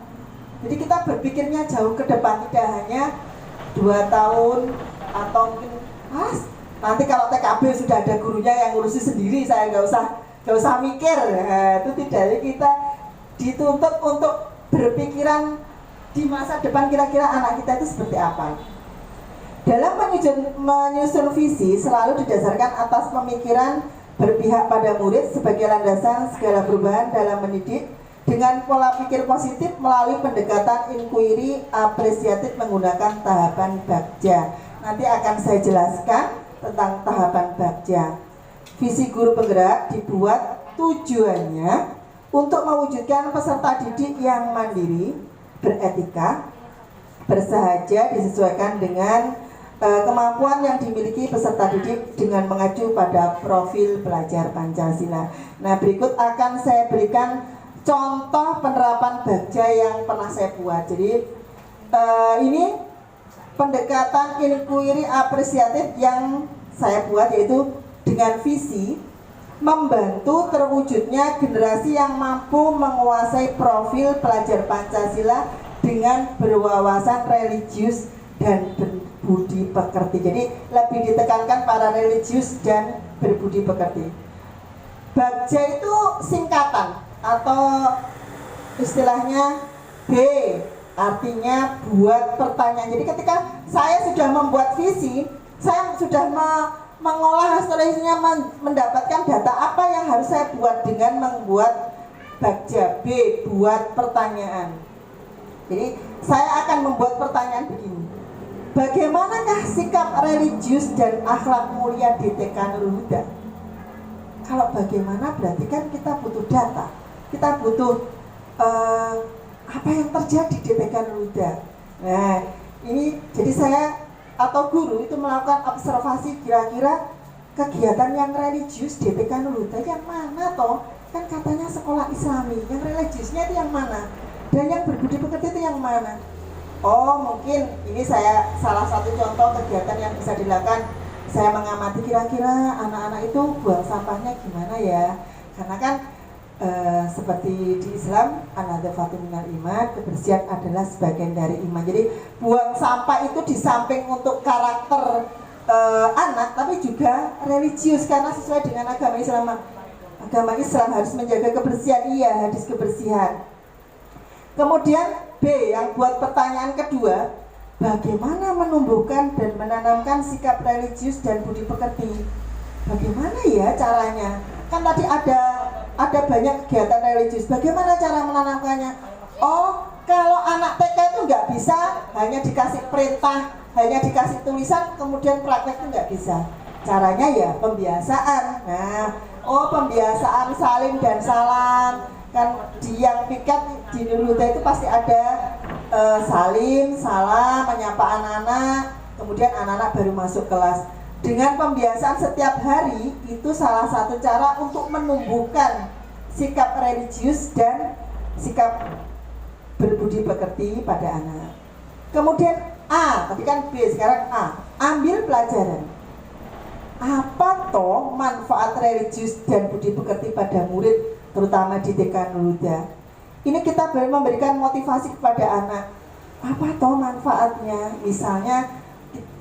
Jadi kita berpikirnya jauh ke depan, tidak hanya 2 tahun atau mungkin nanti kalau TKB sudah ada gurunya yang ngurusi sendiri, saya nggak usah mikir. Itu tidak. Kita dituntut untuk berpikiran di masa depan, kira-kira anak kita itu seperti apa. Dalam menyusun visi selalu didasarkan atas pemikiran berpihak pada murid sebagai landasan segala perubahan dalam mendidik dengan pola pikir positif melalui pendekatan inquiry apresiatif menggunakan tahapan Bagja. Nanti akan saya jelaskan tentang tahapan Bagja. Visi guru penggerak dibuat tujuannya untuk mewujudkan peserta didik yang mandiri, beretika, bersahaja, disesuaikan dengan kemampuan yang dimiliki peserta didik dengan mengacu pada profil pelajar Pancasila. Nah, berikut akan saya berikan contoh penerapan Bagja yang pernah saya buat. Jadi ini pendekatan inquiry apresiatif yang saya buat, yaitu dengan visi membantu terwujudnya generasi yang mampu menguasai profil pelajar Pancasila dengan berwawasan religius dan berbudi pekerti. Jadi lebih ditekankan para religius dan berbudi pekerti. Bagja itu singkatan atau istilahnya B, artinya buat pertanyaan. Jadi ketika saya sudah membuat visi, saya sudah mengolah hasilnya, mendapatkan data apa yang harus saya buat dengan membuat Bagja B, buat pertanyaan. Jadi saya akan membuat pertanyaan begini: bagaimanakah sikap religius dan akhlak mulia di TK Nurul Huda? Kalau bagaimana berarti kan kita butuh data, kita butuh apa yang terjadi di TK Nurul Huda. Nah, ini jadi saya atau guru itu melakukan observasi kira-kira kegiatan yang religius di TK Nurul Huda yang mana toh? Kan katanya sekolah Islami, yang religiusnya itu yang mana? Dan yang berbudi pekerti itu yang mana? Oh, mungkin ini saya salah satu contoh kegiatan yang bisa dilakukan. Saya mengamati kira-kira anak-anak itu buang sampahnya gimana ya? Karena kan seperti di Islam, an-nadzafatu minal iman, kebersihan adalah sebagian dari iman. Jadi buang sampah itu di samping untuk karakter anak, tapi juga religius karena sesuai dengan agama Islam. agama Islam harus menjaga kebersihan, iya, hadis kebersihan. Kemudian B, yang buat pertanyaan kedua, bagaimana menumbuhkan dan menanamkan sikap religius dan budi pekerti? Bagaimana ya caranya? Kan tadi ada banyak kegiatan religius. Bagaimana cara menanamkannya? Oh, kalau anak TK itu nggak bisa hanya dikasih perintah, hanya dikasih tulisan, kemudian praktek itu nggak bisa. Caranya ya pembiasaan. Nah, pembiasaan salim dan salam. Kan di yang piket di Nurul Huda itu pasti ada salim, salam, menyapa anak-anak, kemudian anak-anak baru masuk kelas. Dengan pembiasaan setiap hari itu salah satu cara untuk menumbuhkan sikap religius dan sikap berbudi pekerti pada anak. Kemudian A, tadi kan B, sekarang A, ambil pelajaran. Apa toh manfaat religius dan budi pekerti pada murid, terutama di TK Nurul Huda? Ini kita memberikan motivasi kepada anak. Apa toh manfaatnya? Misalnya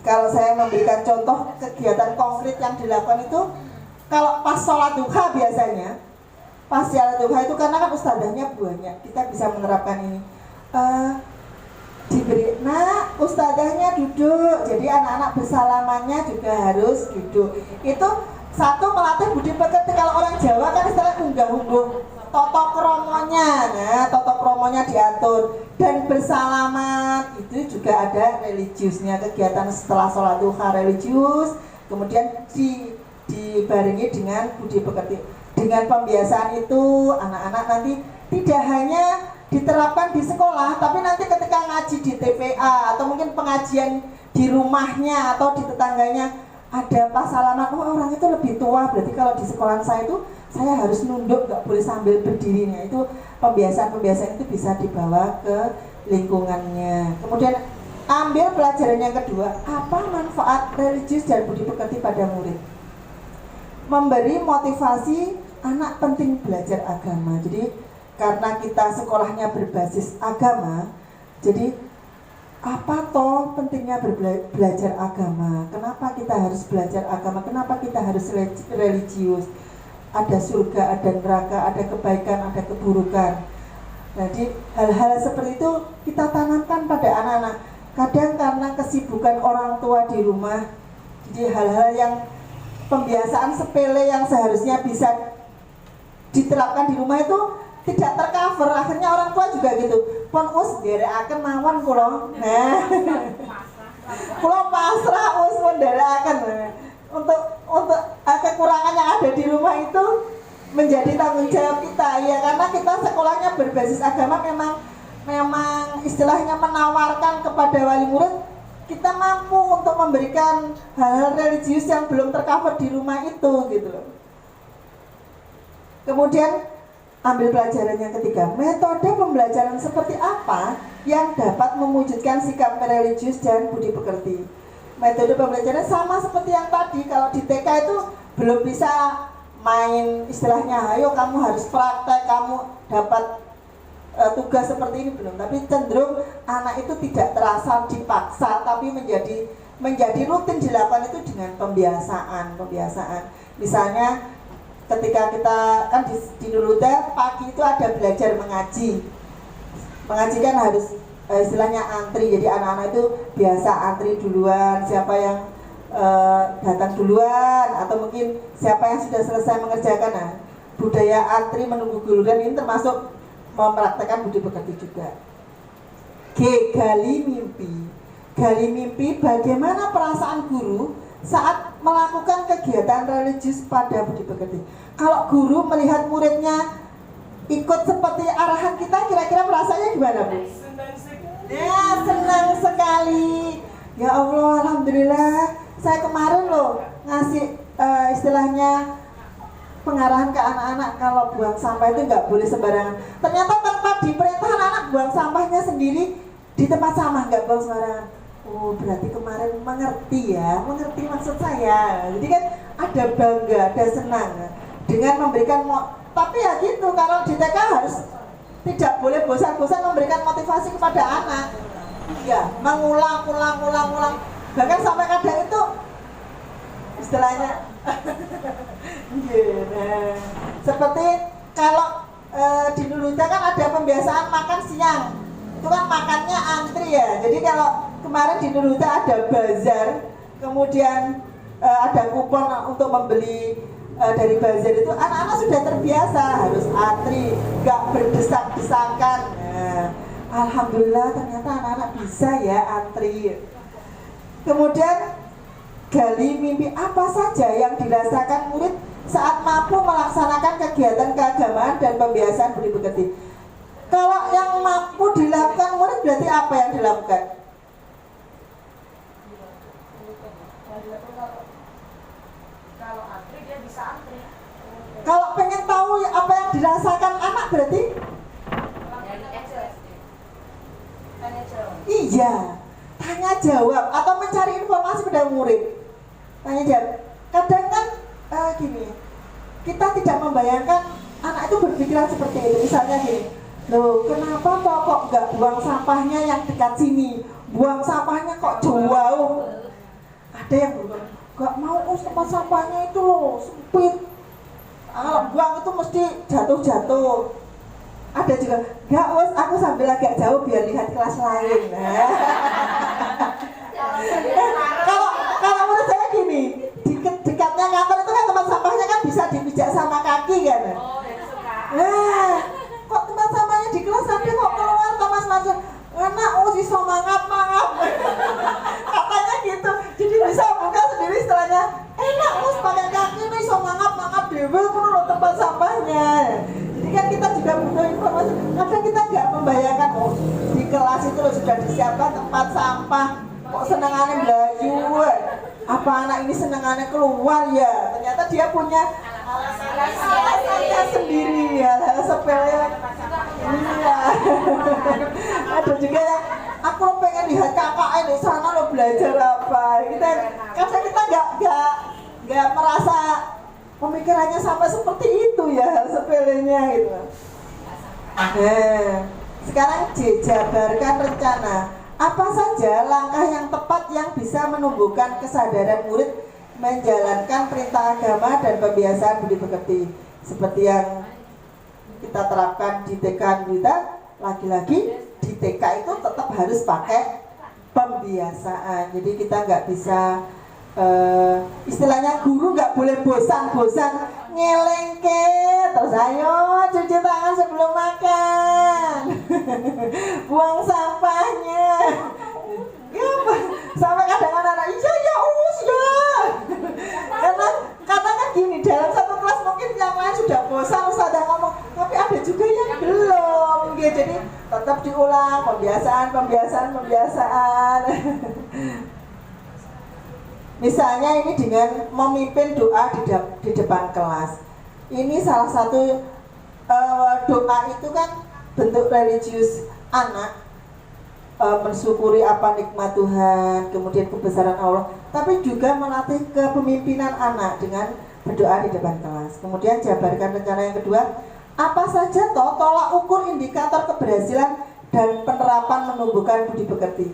kalau saya memberikan contoh kegiatan konkret yang dilakukan itu, kalau pas sholat duha biasanya, pas sholat duha itu karena kan ustadzahnya banyak, kita bisa menerapkan ini. Diberi, nah ustadzahnya duduk, jadi anak-anak bersalamannya juga harus duduk. Itu satu, melatih budi pekerti. Kalau orang Jawa kan istilah unggah-ungguh toto kromonya, nah toto kromonya diatur. Dan bersalaman itu juga ada religiusnya, kegiatan setelah sholat duha religius, kemudian dibarengi dengan budi pekerti. Dengan pembiasaan itu anak-anak nanti tidak hanya diterapkan di sekolah, tapi nanti ketika ngaji di TPA atau mungkin pengajian di rumahnya atau di tetangganya ada pas salaman, orang itu lebih tua, berarti kalau di sekolah saya itu saya harus nunduk, nggak boleh sambil berdirinya. Itu pembiasaan-pembiasaan itu bisa dibawa ke lingkungannya. Kemudian ambil pelajaran yang kedua, apa manfaat religius dan budi pekerti pada murid? Memberi motivasi anak penting belajar agama. Jadi karena kita sekolahnya berbasis agama, jadi apa toh pentingnya belajar agama? Kenapa kita harus belajar agama? Kenapa kita harus religius? Ada surga, ada neraka, ada kebaikan, ada keburukan. Jadi hal-hal seperti itu kita tanamkan pada anak-anak. Kadang karena kesibukan orang tua di rumah, jadi hal-hal yang pembiasaan sepele yang seharusnya bisa diterapkan di rumah itu tidak tercover. Akhirnya orang tua juga gitu. Pon us nderekaken mawon kula. Nah. Kula pasrah us pun nderekaken. Untuk kekurangan yang ada di rumah itu menjadi tanggung jawab kita ya, karena kita sekolahnya berbasis agama, memang istilahnya menawarkan kepada wali murid kita mampu untuk memberikan hal-hal religius yang belum tercover di rumah itu gitu loh. Kemudian ambil pelajaran yang ketiga, metode pembelajaran seperti apa yang dapat mewujudkan sikap religius dan budi pekerti. Metode pembelajaran sama seperti yang tadi. Kalau di TK itu belum bisa main istilahnya, ayo kamu harus praktek, kamu dapat tugas seperti ini, belum. Tapi cenderung anak itu tidak terasa dipaksa, tapi menjadi rutin dilakukan itu dengan pembiasaan. Misalnya ketika kita kan di Nurul Huda pagi itu ada belajar mengaji. Mengaji kan harus istilahnya antri, jadi anak-anak itu biasa antri duluan, siapa yang datang duluan atau mungkin siapa yang sudah selesai mengerjakan. Nah, budaya antri menunggu giliran ini termasuk mempraktekkan budi pekerti juga. G, gali mimpi bagaimana perasaan guru saat melakukan kegiatan religius pada budi pekerti. Kalau guru melihat muridnya ikut seperti arahan kita, kira-kira perasaannya gimana, Bu? Ya, senang sekali. Ya Allah, alhamdulillah. Saya kemarin loh ngasih istilahnya pengarahan ke anak-anak kalau buang sampah itu nggak boleh sembarangan. Ternyata tanpa diperintah anak buang sampahnya sendiri di tempat sampah, nggak buang sembarangan. Oh, berarti kemarin mengerti maksud saya. Jadi kan ada bangga, ada senang dengan memberikan tapi ya gitu, kalau di TK harus tidak boleh bosan-bosan memberikan motivasi kepada anak. Ya, mengulang. Bahkan sampai kadang itu istilahnya Nah, seperti kalau di Nurhuda kan ada pembiasaan makan siang. Itu kan makannya antri ya. Jadi kalau kemarin di Nurhuda ada bazar, kemudian ada kupon untuk membeli dari bazar itu, anak-anak sudah terbiasa harus antri, nggak berdesak-desakan. Nah, alhamdulillah ternyata anak-anak bisa ya antri. Kemudian gali mimpi apa saja yang dirasakan murid saat mampu melaksanakan kegiatan keagamaan dan pembiasaan budi pekerti. Kalau yang mampu dilakukan murid berarti apa yang dilakukan? Kalau antri dia bisa antri. Kalau pengen tahu apa yang dirasakan anak berarti? Tanya jawab. Iya, tanya jawab atau mencari informasi pada murid. Tanya jawab. Kadang kan gini, kita tidak membayangkan anak itu berpikiran seperti itu. Misalnya gini, loh kenapa toh kok nggak buang sampahnya yang dekat sini, buang sampahnya kok jauh. Ada yang bilang, nggak mau tempat sampahnya itu loh sempit, buang itu mesti jatuh-jatuh. Ada juga, nggak us aku sambil agak jauh biar lihat kelas lain. Kalau menurut saya gini, dekatnya kantor itu kan tempat sampahnya kan bisa dipijak sama kaki kan. Nah, kok tempat sampahnya di kelas tapi kok keluar Thomas masuk. Enak, iso mangap. Katanya gitu. Jadi bisa buka sendiri setelahnya. Enak, pakai kaki ini iso mangap dewe menurut tempat sampahnya. Jadi kan kita juga butuh informasi. Kadang kita nggak membayangkan di kelas itu sudah disiapkan tempat sampah. Kok senengannya belayu? Apa anak ini senengannya keluar ya? Ternyata dia punya alasannya sendiri ya, sepele. Iya. Ada juga yang aku pengen lihat kakak di sana lo belajar apa. Kadang kita nggak merasa pemikirannya sampai seperti itu ya, sepelenya gitu. Sekarang jabarkan rencana. Apa saja langkah yang tepat yang bisa menumbuhkan kesadaran murid menjalankan perintah agama dan pembiasaan budi pekerti seperti yang kita terapkan di TK kita. Lagi-lagi di TK itu tetap harus pakai pembiasaan. Jadi kita nggak bisa istilahnya guru nggak boleh bosan-bosan ngelengke terus ayo cuci tangan sebelum makan buang sampahnya ya, sampai kadang anak-anak iya ya karena kan gini, dalam satu kelas mungkin yang lain sudah bosan Ustazah ngomong, tapi ada juga yang belum gitu. Jadi tetap diulang pembiasaan. Misalnya ini dengan memimpin doa di depan kelas. Ini salah satu doa itu kan bentuk religius anak, mensyukuri apa nikmat Tuhan, kemudian kebesaran Allah, tapi juga melatih kepemimpinan anak dengan berdoa di depan kelas. Kemudian jabarkan rencana yang kedua, apa saja tolak ukur indikator keberhasilan dan penerapan menumbuhkan budi pekerti.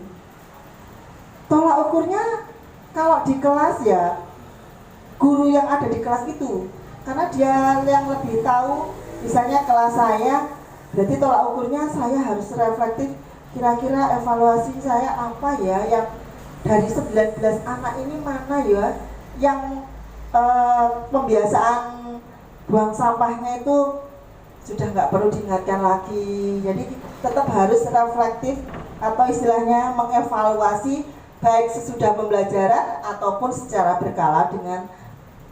Tolak ukurnya kalau di kelas ya guru yang ada di kelas itu, karena dia yang lebih tahu. Misalnya kelas saya, berarti tolak ukurnya saya harus reflektif. Kira-kira evaluasi saya apa ya, yang dari 19 anak ini mana ya yang pembiasaan buang sampahnya itu sudah nggak perlu diingatkan lagi. Jadi tetap harus reflektif atau istilahnya mengevaluasi baik sesudah pembelajaran ataupun secara berkala dengan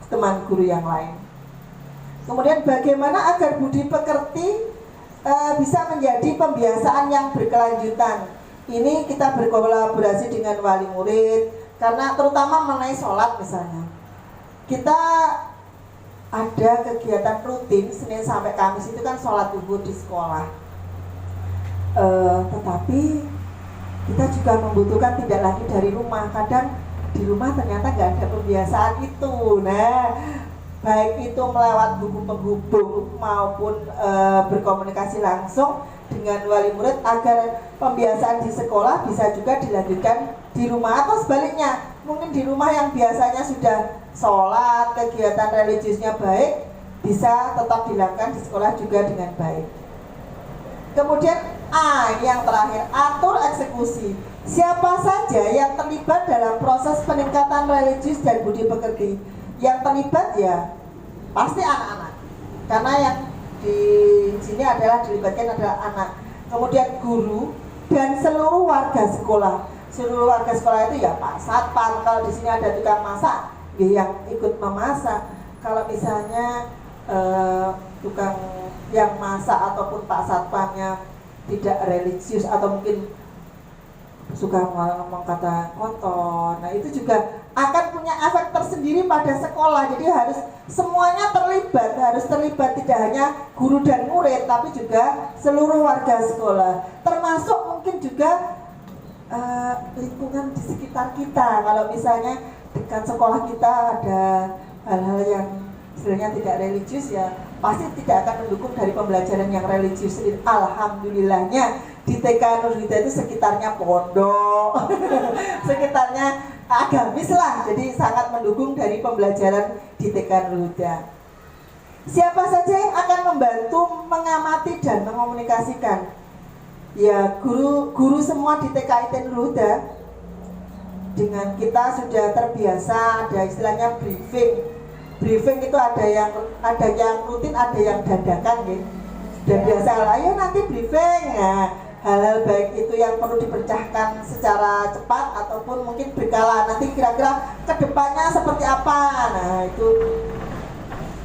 teman guru yang lain. Kemudian bagaimana agar budi pekerti bisa menjadi pembiasaan yang berkelanjutan. Ini kita berkolaborasi dengan wali murid, karena terutama mengenai sholat misalnya. Kita ada kegiatan rutin Senin sampai Kamis itu kan sholat subuh di sekolah. Tetapi kita juga membutuhkan tidak lagi dari rumah. Kadang di rumah ternyata nggak ada pembiasaan itu. Nah, baik itu melewat buku penghubung maupun berkomunikasi langsung dengan wali murid agar pembiasaan di sekolah bisa juga dilanjutkan di rumah, atau sebaliknya mungkin di rumah yang biasanya sudah sholat, kegiatan religiusnya baik, bisa tetap dilakukan di sekolah juga dengan baik. Kemudian A, yang terakhir, atur eksekusi. Siapa saja yang terlibat dalam proses peningkatan religius dan budi pekerti? Yang terlibat ya pasti anak-anak, karena yang di sini adalah dilibatkan adalah anak. Kemudian guru dan seluruh warga sekolah. Seluruh warga sekolah itu ya Pak Satpam, kalau di sini ada tukang masak, ya yang ikut memasak. Kalau misalnya tukang yang masak ataupun Pak Satpamnya tidak religius atau mungkin suka ngomong kata kotor, nah itu juga akan punya efek tersendiri pada sekolah. Jadi harus semuanya terlibat, harus terlibat, tidak hanya guru dan murid tapi juga seluruh warga sekolah, termasuk mungkin juga lingkungan di sekitar kita. Kalau misalnya dekat sekolah kita ada hal-hal yang sebenarnya tidak religius, ya pasti tidak akan mendukung dari pembelajaran yang religius. Alhamdulillahnya di TK Nur Huda itu sekitarnya pondok, sekitarnya agamis lah, jadi sangat mendukung dari pembelajaran di TK Nur Huda. Siapa saja yang akan membantu mengamati dan mengomunikasikan? Ya guru semua di TKIT Nur Huda. Dengan kita sudah terbiasa ada istilahnya briefing. Briefing itu ada yang rutin, ada yang dadakan gitu. Dan biasa lah, ya nanti briefing ya. Hal-hal baik itu yang perlu dipecahkan secara cepat ataupun mungkin berkala. Nanti kira-kira kedepannya seperti apa. Nah itu.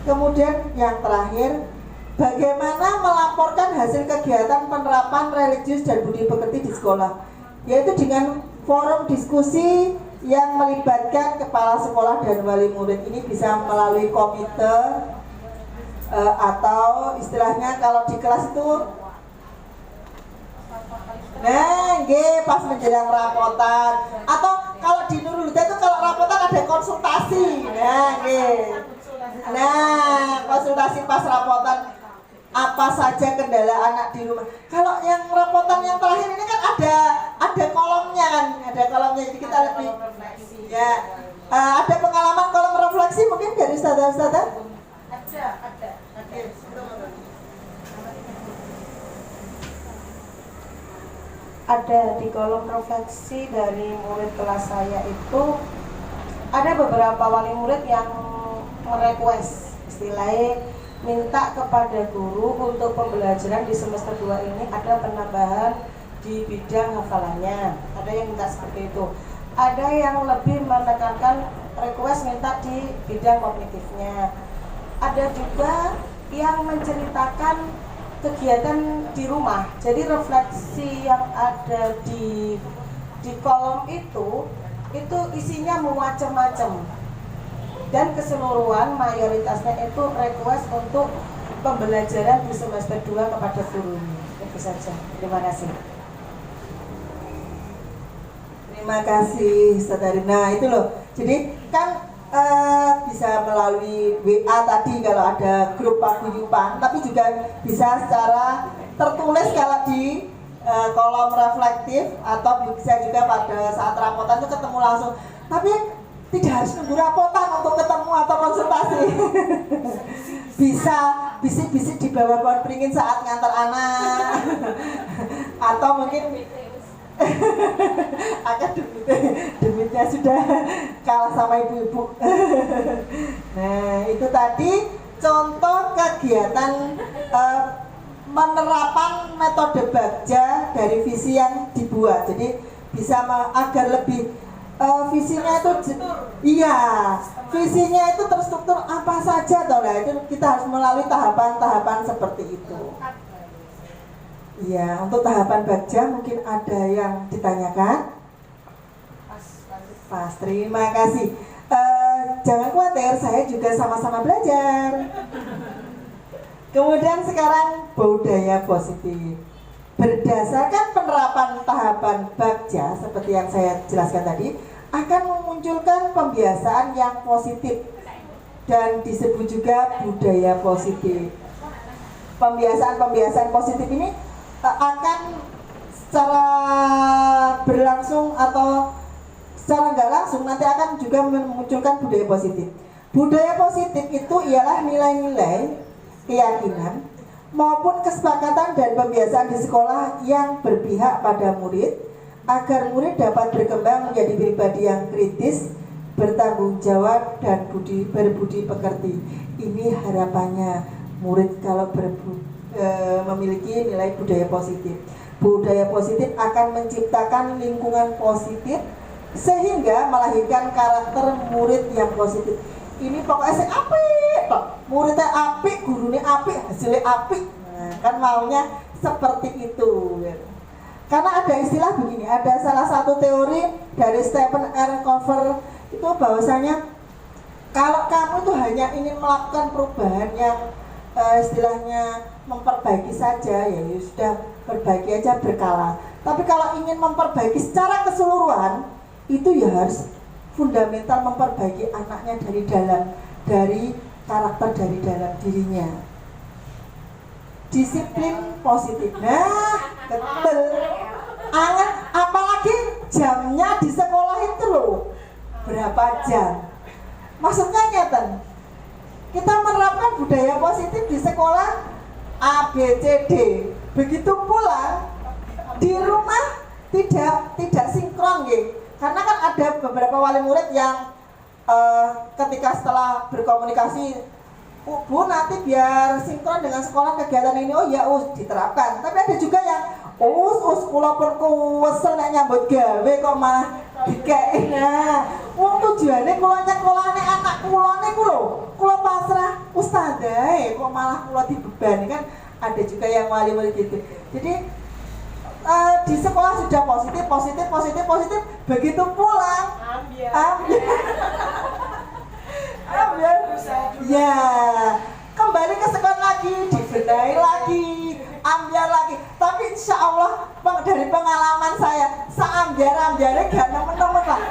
Kemudian yang terakhir, bagaimana melaporkan hasil kegiatan penerapan religius dan budi pekerti di sekolah, yaitu dengan forum diskusi yang melibatkan kepala sekolah dan wali murid. Ini bisa melalui komite atau istilahnya kalau di kelas itu pas menjelang rapotan, atau kalau di Nur Huda itu kalau rapotan ada konsultasi. Konsultasi pas rapotan, apa saja kendala anak di rumah. Kalau yang rapotan yang terakhir ini kan ada kolomnya kan, jadi kita lebih ya ada pengalaman kolom refleksi mungkin dari ustazah. Ada. Ada di kolom refleksi dari murid kelas saya itu ada beberapa wali murid yang merequest, istilahnya minta kepada guru untuk pembelajaran di semester 2 ini ada penambahan di bidang hafalannya. Ada yang minta seperti itu. Ada yang lebih menekankan request minta di bidang kognitifnya. Ada juga yang menceritakan kegiatan di rumah. Jadi refleksi yang ada di kolom itu isinya macam-macam. Dan keseluruhan mayoritasnya itu request untuk pembelajaran di semester 2 kepada gurunya. Itu saja. Terima kasih. Terima kasih Saudara. Itu loh. Jadi kan bisa melalui WA tadi kalau ada grup paguyuban, tapi juga bisa secara tertulis kalau di kolom reflektif, atau bisa juga pada saat rapotan itu ketemu langsung. Tapi tidak harus nunggu rapotan untuk ketemu atau konsultasi. Bisa bisik-bisik di bawah pohon beringin saat ngantar anak. Atau mungkin akan demitnya sudah kalah sama ibu-ibu. Nah itu tadi contoh kegiatan penerapan metode Bagja dari visi yang dibuat. Jadi bisa agar lebih visinya itu visinya itu terstruktur apa saja toh. Nah, itu kita harus melalui tahapan-tahapan seperti itu. Iya, untuk tahapan Bagja mungkin ada yang ditanyakan? Pas, terima kasih. Jangan khawatir, saya juga sama-sama belajar. Kemudian sekarang budaya positif. Berdasarkan penerapan tahapan Bagja seperti yang saya jelaskan tadi, akan memunculkan pembiasaan yang positif dan disebut juga budaya positif. Pembiasaan positif ini akan secara berlangsung atau secara nggak langsung nanti akan juga memunculkan budaya positif. Budaya positif itu ialah nilai-nilai, keyakinan, maupun kesepakatan dan pembiasaan di sekolah yang berpihak pada murid agar murid dapat berkembang menjadi pribadi yang kritis, bertanggung jawab, dan berbudi pekerti. Ini harapannya murid kalau memiliki nilai budaya positif. Budaya positif akan menciptakan lingkungan positif sehingga melahirkan karakter murid yang positif. Ini pokoknya sing apik kok. Muridnya apik, gurunya apik, hasilnya apik. Nah, kan maunya seperti itu. Karena ada istilah begini, ada salah satu teori dari Stephen R. Covey itu bahwasanya kalau kamu tuh hanya ingin melakukan perubahan yang istilahnya memperbaiki saja, ya sudah perbaiki aja berkala. Tapi kalau ingin memperbaiki secara keseluruhan, itu ya harus fundamental memperbaiki anaknya dari dalam, dari karakter dari dalam dirinya. Disiplin positif. Nah, betul. Anget, apalagi jamnya di sekolah itu loh. Berapa jam? Maksudnya ngeten. Kita menerapkan budaya positif di sekolah A, B, C, D. Begitu pula di rumah tidak sinkron gitu. Karena kan ada beberapa wali murid yang ketika setelah berkomunikasi, Bu nanti biar sinkron dengan sekolah kegiatan ini, oh ya diterapkan. Tapi ada juga yang kula pun kuwesel nek nyambut gawe kok malah dikei. Nah, wong tujuane kula nyekolahne anak kula niku lho, kula pasrah ustadzah kok malah kula dibebani kan. Ada juga yang wali murid gitu. Jadi di sekolah sudah positif, begitu pulang ambil ya kembali ke sekolah lagi, dibenahi lagi, ambil lagi. Tapi insya Allah dari pengalaman saya, seambiar-ambiarnya gak nemen-nemen lah,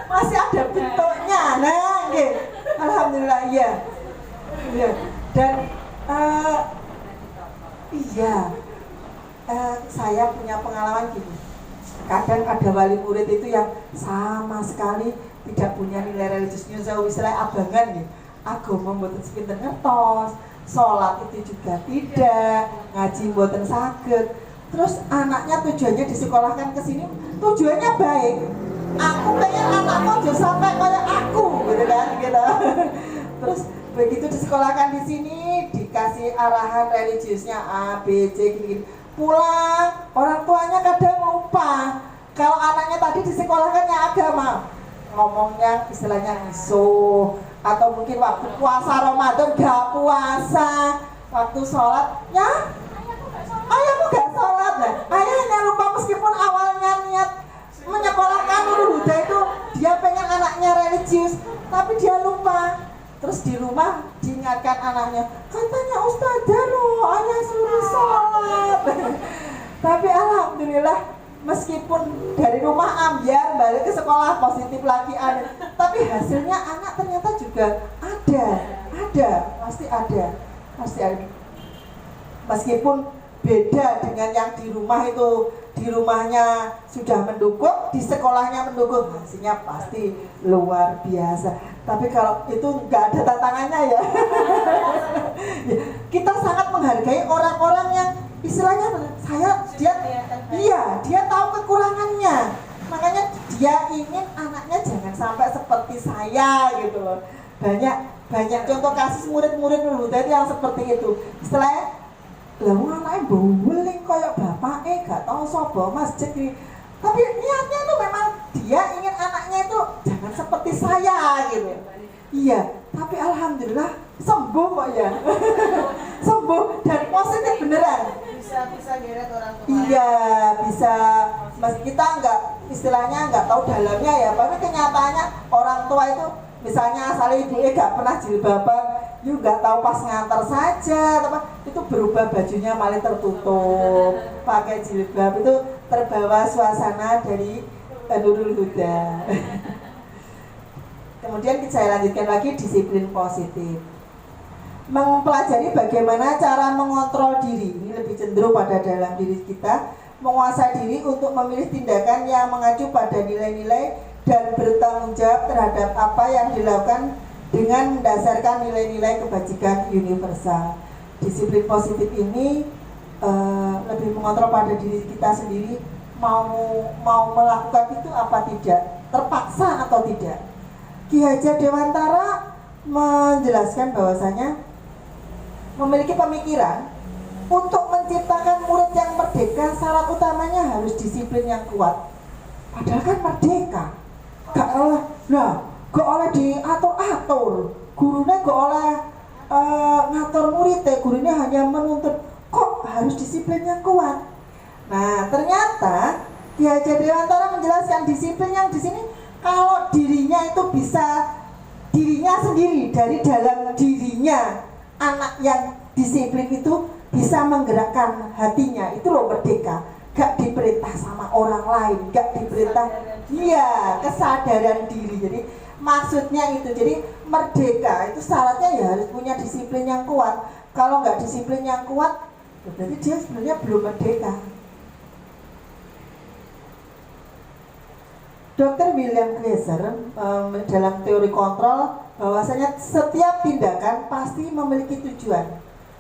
masih ada bentuknya. Nah, gitu. Alhamdulillah ya. Dan saya punya pengalaman gini. Kadang ada wali murid itu yang sama sekali tidak punya nilai religiusnya, saya istilah abangan gitu. Agama mboten sepinten ngertos, sholat itu juga tidak, ngaji mboten saged. Terus anaknya tujuannya disekolahkan ke sini, tujuannya baik. Aku pengen anakku aja sampai kayak aku, gitu kan, gitu. Terus begitu disekolahkan di sini, dikasih arahan religiusnya A, B, C, gini-gini. Pulang, orang tuanya kadang lupa kalau anaknya tadi disekolahkannya agama, ngomongnya istilahnya iso, atau mungkin waktu puasa Ramadan gak puasa, waktu sholat ya ayahmu gak sholat. Nah, ayahnya lupa meskipun awalnya niat menyekolahkan Nurul Huda itu dia pengen anaknya religius, tapi dia lupa. Terus di rumah diingatkan anaknya, katanya ustadzah loh, ayah suruh sholat. Tapi alhamdulillah, meskipun dari rumah ambiar, balik ke sekolah positif lagi ada, tapi hasilnya anak ternyata juga ada, pasti ada. Meskipun beda dengan yang di rumah itu, di rumahnya sudah mendukung, di sekolahnya mendukung, hasilnya pasti luar biasa. Tapi kalau itu nggak ada tantangannya ya. Kita sangat menghargai orang-orang yang istilahnya dia tahu kekurangannya, makanya dia ingin anaknya jangan sampai seperti saya gitu loh. Banyak contoh kasus murid-murid Nurul Huda yang seperti itu. Istilahnya lah anaknya bowling kayak bapaknya gak tahu sobo masjid ini. Tapi niatnya tuh memang dia ingin anaknya itu jangan seperti saya gitu. Iya, tapi alhamdulillah sembuh kok ya. Sembuh dan positif beneran. Bisa geret orang tua. Iya, bisa. Mas kita istilahnya nggak tahu dalamnya ya, tapi kenyataannya orang tua itu misalnya asal ibunya gak pernah jilbaban, you gak tahu pas ngantar saja, itu berubah bajunya malah tertutup, pakai jilbab, itu terbawa suasana dari Nurul Huda. Kemudian saya lanjutkan lagi disiplin positif. Mempelajari bagaimana cara mengontrol diri, ini lebih cenderung pada dalam diri kita, menguasai diri untuk memilih tindakan yang mengacu pada nilai-nilai dan bertanggung jawab terhadap apa yang dilakukan dengan mendasarkan nilai-nilai kebajikan universal. Disiplin positif ini lebih mengontrol pada diri kita sendiri, mau melakukan itu apa tidak, terpaksa atau tidak. Ki Hajar Dewantara menjelaskan bahwasanya memiliki pemikiran untuk menciptakan murid yang merdeka, syarat utamanya harus disiplin yang kuat. Padahal kan merdeka, gak oleh diatur-atur, gurunya gak oleh ngatur muridnya, gurunya hanya menuntut, kok harus disiplin yang kuat. Nah, ternyata Ki Hajar Dewantara menjelaskan disiplin yang di sini kalau dirinya itu bisa dirinya sendiri, dari dalam dirinya anak yang disiplin itu bisa menggerakkan hatinya, itu loh merdeka. Gak diperintah sama orang lain, gak diperintah, iya, kesadaran diri. Jadi maksudnya itu, jadi merdeka itu syaratnya ya harus punya disiplin yang kuat. Kalau nggak disiplin yang kuat, berarti dia sebenarnya belum merdeka. Dr. William Glasser dalam teori kontrol bahwasanya setiap tindakan pasti memiliki tujuan,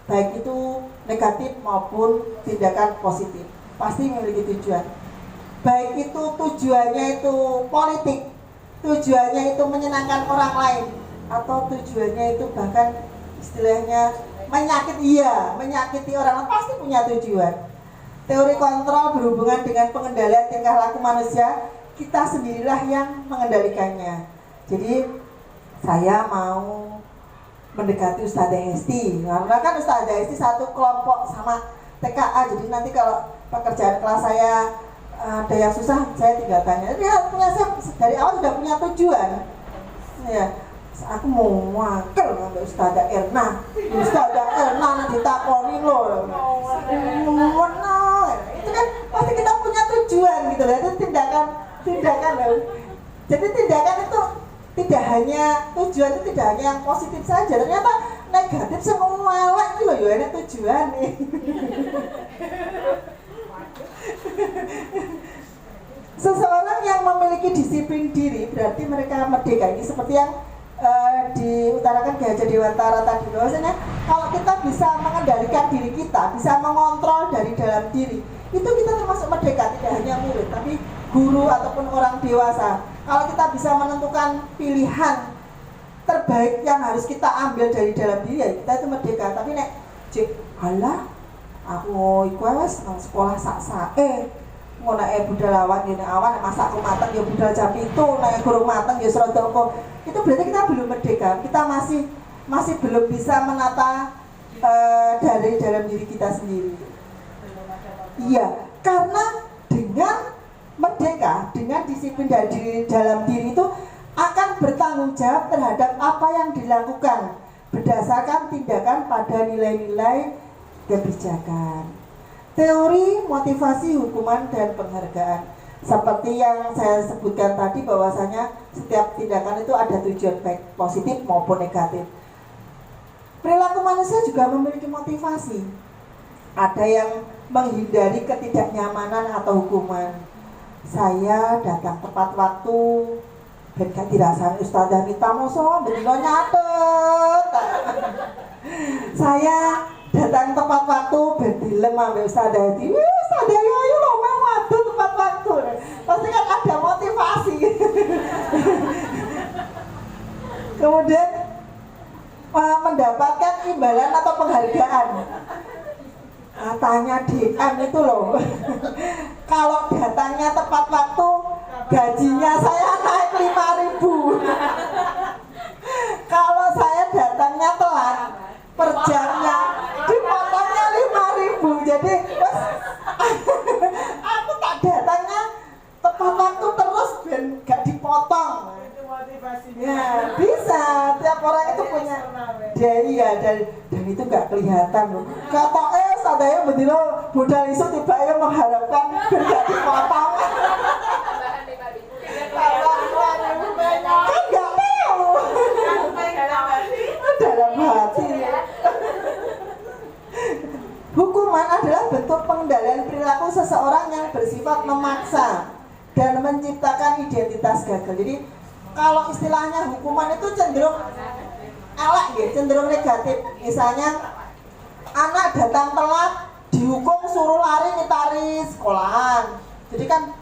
baik itu negatif maupun tindakan positif, pasti memiliki tujuan. Baik itu tujuannya itu politik, tujuannya itu menyenangkan orang lain, atau tujuannya itu bahkan istilahnya menyakiti orang lain, pasti punya tujuan. Teori kontrol berhubungan dengan pengendalian tingkah laku manusia, kita sendirilah yang mengendalikannya. Jadi saya mau mendekati Ustazah Hesti, karena kan Ustazah Hesti satu kelompok sama TKA, jadi nanti kalau pekerjaan kelas saya ada yang susah, saya tinggal tanya. Dia punya, saya dari awal sudah punya tujuan. Ya, aku mau wakil ngambil Ustazah Erna. Ustazah Erna nanti takoni loh. Itu kan pasti kita punya tujuan gitu loh. Itu tindakan loh. Jadi tindakan itu tidak hanya tujuan, itu tidak hanya yang positif saja. Ternyata negatif semua elek itu loh, ya ini tujuan nih. Seseorang yang memiliki disiplin diri berarti mereka merdeka. Ini seperti yang diutarakan Ki Hajar Dewantara tadi, bahwasanya kalau kita bisa mengendalikan diri kita, bisa mengontrol dari dalam diri, itu kita termasuk merdeka. Tidak hanya murid, tapi guru ataupun orang dewasa. Kalau kita bisa menentukan pilihan terbaik yang harus kita ambil dari dalam diri, ya kita itu merdeka. Tapi nek alah aku iku wis nang sekolah sak-sake ngono budal awan ngene awan masakku mateng ya budal jam 7 nek guru mateng ya serodok kok. Itu berarti kita belum merdeka. Kita masih belum bisa menata dari dalam diri kita sendiri. Iya, karena dengan merdeka, dengan disiplin dari dalam diri itu akan bertanggung jawab terhadap apa yang dilakukan berdasarkan tindakan pada nilai-nilai kebijakan. Teori motivasi, hukuman, dan penghargaan. Seperti yang saya sebutkan tadi, bahwasanya setiap tindakan itu ada tujuan baik positif maupun negatif. Perilaku manusia juga memiliki motivasi. Ada yang menghindari ketidaknyamanan atau hukuman. Saya datang tepat waktu, ben gak dirasani Ustazah Mita moso bendino nyatet. Saya datang tepat waktu, ben dilem ambek Ustazah Hesti. Ustazah ayo lho mau wadu tepat waktu. Pasti kan ada motivasi. Kemudian mendapatkan imbalan atau penghargaan. Tanya DM itu loh. Kalau datangnya tepat waktu, gajinya saya naik 5.000. Kalau saya datangnya telat, per jamnya dipotongnya 5.000. Jadi aku tak datangnya tepat waktu terus ben gak dipotong. Itu motivasinya. Ya bisa, tiap orang itu punya dia dan itu gak kelihatan loh. Kata sadaya bendino budal isu tiba ya mengharapkan ben gak dipotong. Kan gak tahu. Dalam hati. Hukuman adalah bentuk pengendalian perilaku seseorang yang bersifat memaksa dan menciptakan identitas gagal. Jadi kalau istilahnya hukuman itu cenderung elek ya, cenderung negatif. Misalnya anak datang telat dihukum suruh lari ngitari sekolahan. Jadi kan,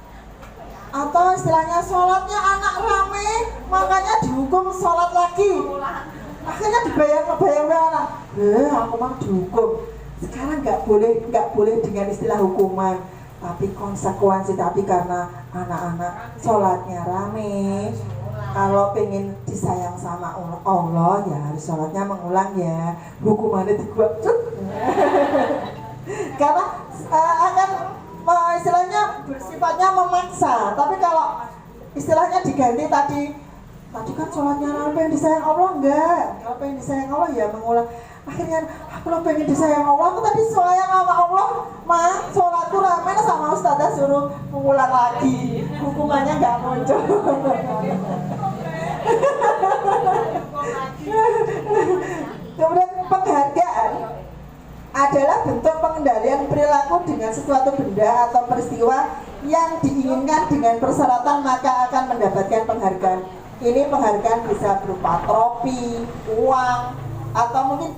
atau istilahnya sholatnya anak rame makanya dihukum sholat lagi. Akhirnya dibayang-bayang anak, aku mau dihukum. Sekarang nggak boleh dengan istilah hukuman, tapi konsekuensi. Tapi karena anak-anak sholatnya rame, kalau pengen disayang sama Allah ya harus sholatnya mengulang ya, hukumannya dibuat karena akan istilahnya bersifatnya memaksa. Tapi kalau istilahnya diganti tadi kan sholatnya rame, pengen disayang Allah enggak, kalau pengen disayang Allah ya mengulang. Akhirnya aku lo pengen disayang Allah, aku tadi sayang sama Allah mah, sholatku rame sama ustazah suruh mengulang lagi, hukumannya nggak muncul. Kemudian penghargaan adalah bentuk pengendalian perilaku dengan sesuatu benda atau peristiwa yang diinginkan dengan persyaratan maka akan mendapatkan penghargaan. Ini penghargaan bisa berupa trofi, uang, atau mungkin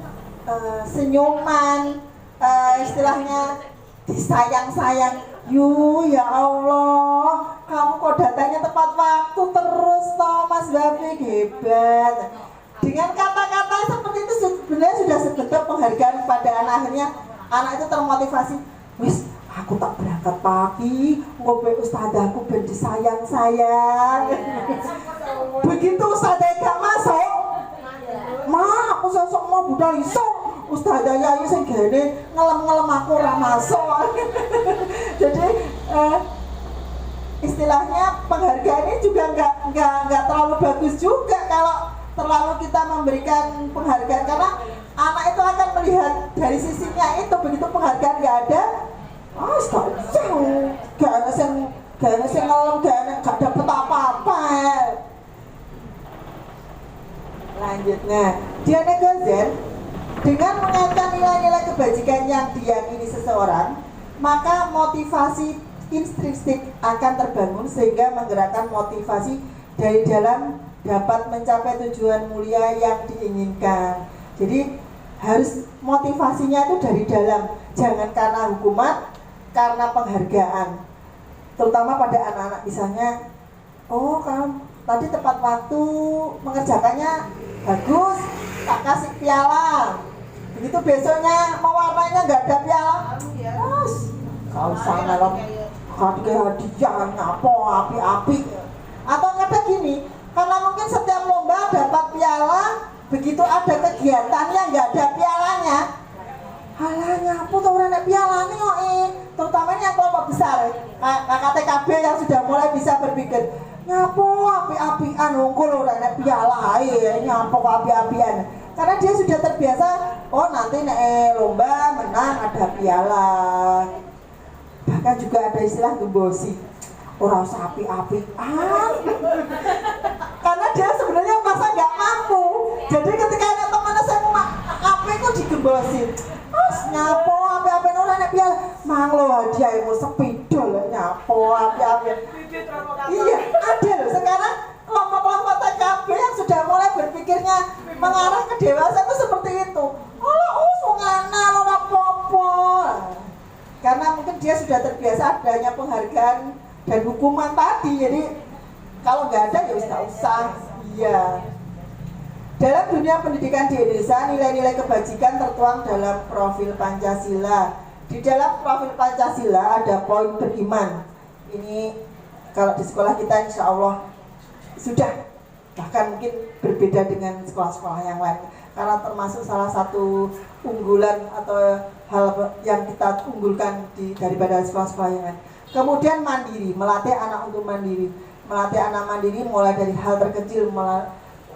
senyuman, istilahnya disayang-sayang. Ya Allah, kamu kok datangnya tepat waktu terus toh Mas David, hebat. Dengan kata-kata seperti itu sebenarnya sudah sebentuk penghargaan pada anak. Akhirnya anak itu termotivasi, wis aku tak berangkat pagi, ngobrol ustazahku ben disayang-sayang. Begitu ustazah gak masuk, aku sosok mau budal iso, ustazah Yayu sing gene ngelem-ngelem aku ora masuk. Jadi istilahnya penghargaan ini juga nggak terlalu bagus juga kalau terlalu kita memberikan penghargaan, karena anak itu akan melihat dari sisinya itu. Begitu penghargaan nggak ada, gak ada yang ngelem, gak dapet apa-apa. Lanjutnya, Diana Gozen dengan mengaitkan nilai-nilai kebajikan yang diyakini seseorang, maka motivasi intrinsik akan terbangun sehingga menggerakkan motivasi dari dalam dapat mencapai tujuan mulia yang diinginkan. Jadi harus motivasinya itu dari dalam, jangan karena hukuman, karena penghargaan. Terutama pada anak-anak, misalnya, oh kamu tadi tepat waktu mengerjakannya bagus, tak kasih piala. Begitu besoknya mewarnainya nggak ada piala, kau sana loh, hadiah ngapo api-api. Atau kadang gini, karena mungkin setiap lomba dapat piala, begitu ada kegiatannya nggak ada pialanya, halanya apa tuh orang piala nih kok terutama yang kelompok besar, kakak TKB yang sudah mulai bisa berpikir, nyapo api-apian wongkul ora nek piala ae, nyapo api-apian. Karena dia sudah terbiasa, oh nanti nek lomba menang ada piala. Bahkan juga ada istilah gembosi, ora usah api-apian. Karena dia sebenarnya merasa nggak mampu. Jadi ketika ada temannya saya api itu digembosin. Nyapo api-apian ora nek piala. Mang lo hadiahmu sepidol nyapo api-apian. Iya, ada loh sekarang kelompok-kelompok TKB yang sudah mulai berpikirnya mengarah ke dewasa itu seperti itu. Sungana lo apa-apa. Karena mungkin dia sudah terbiasa adanya penghargaan dan hukuman tadi. Jadi kalau nggak ada ya nggak usah. Iya. Dalam dunia pendidikan di Indonesia, nilai-nilai kebajikan tertuang dalam profil Pancasila. Di dalam profil Pancasila ada poin beriman. Ini kalau di sekolah kita insya Allah sudah, bahkan mungkin berbeda dengan sekolah-sekolah yang lain, karena termasuk salah satu unggulan atau hal yang kita unggulkan daripada sekolah-sekolah yang lain. Kemudian mandiri, melatih anak untuk mandiri. Melatih anak mandiri mulai dari hal terkecil,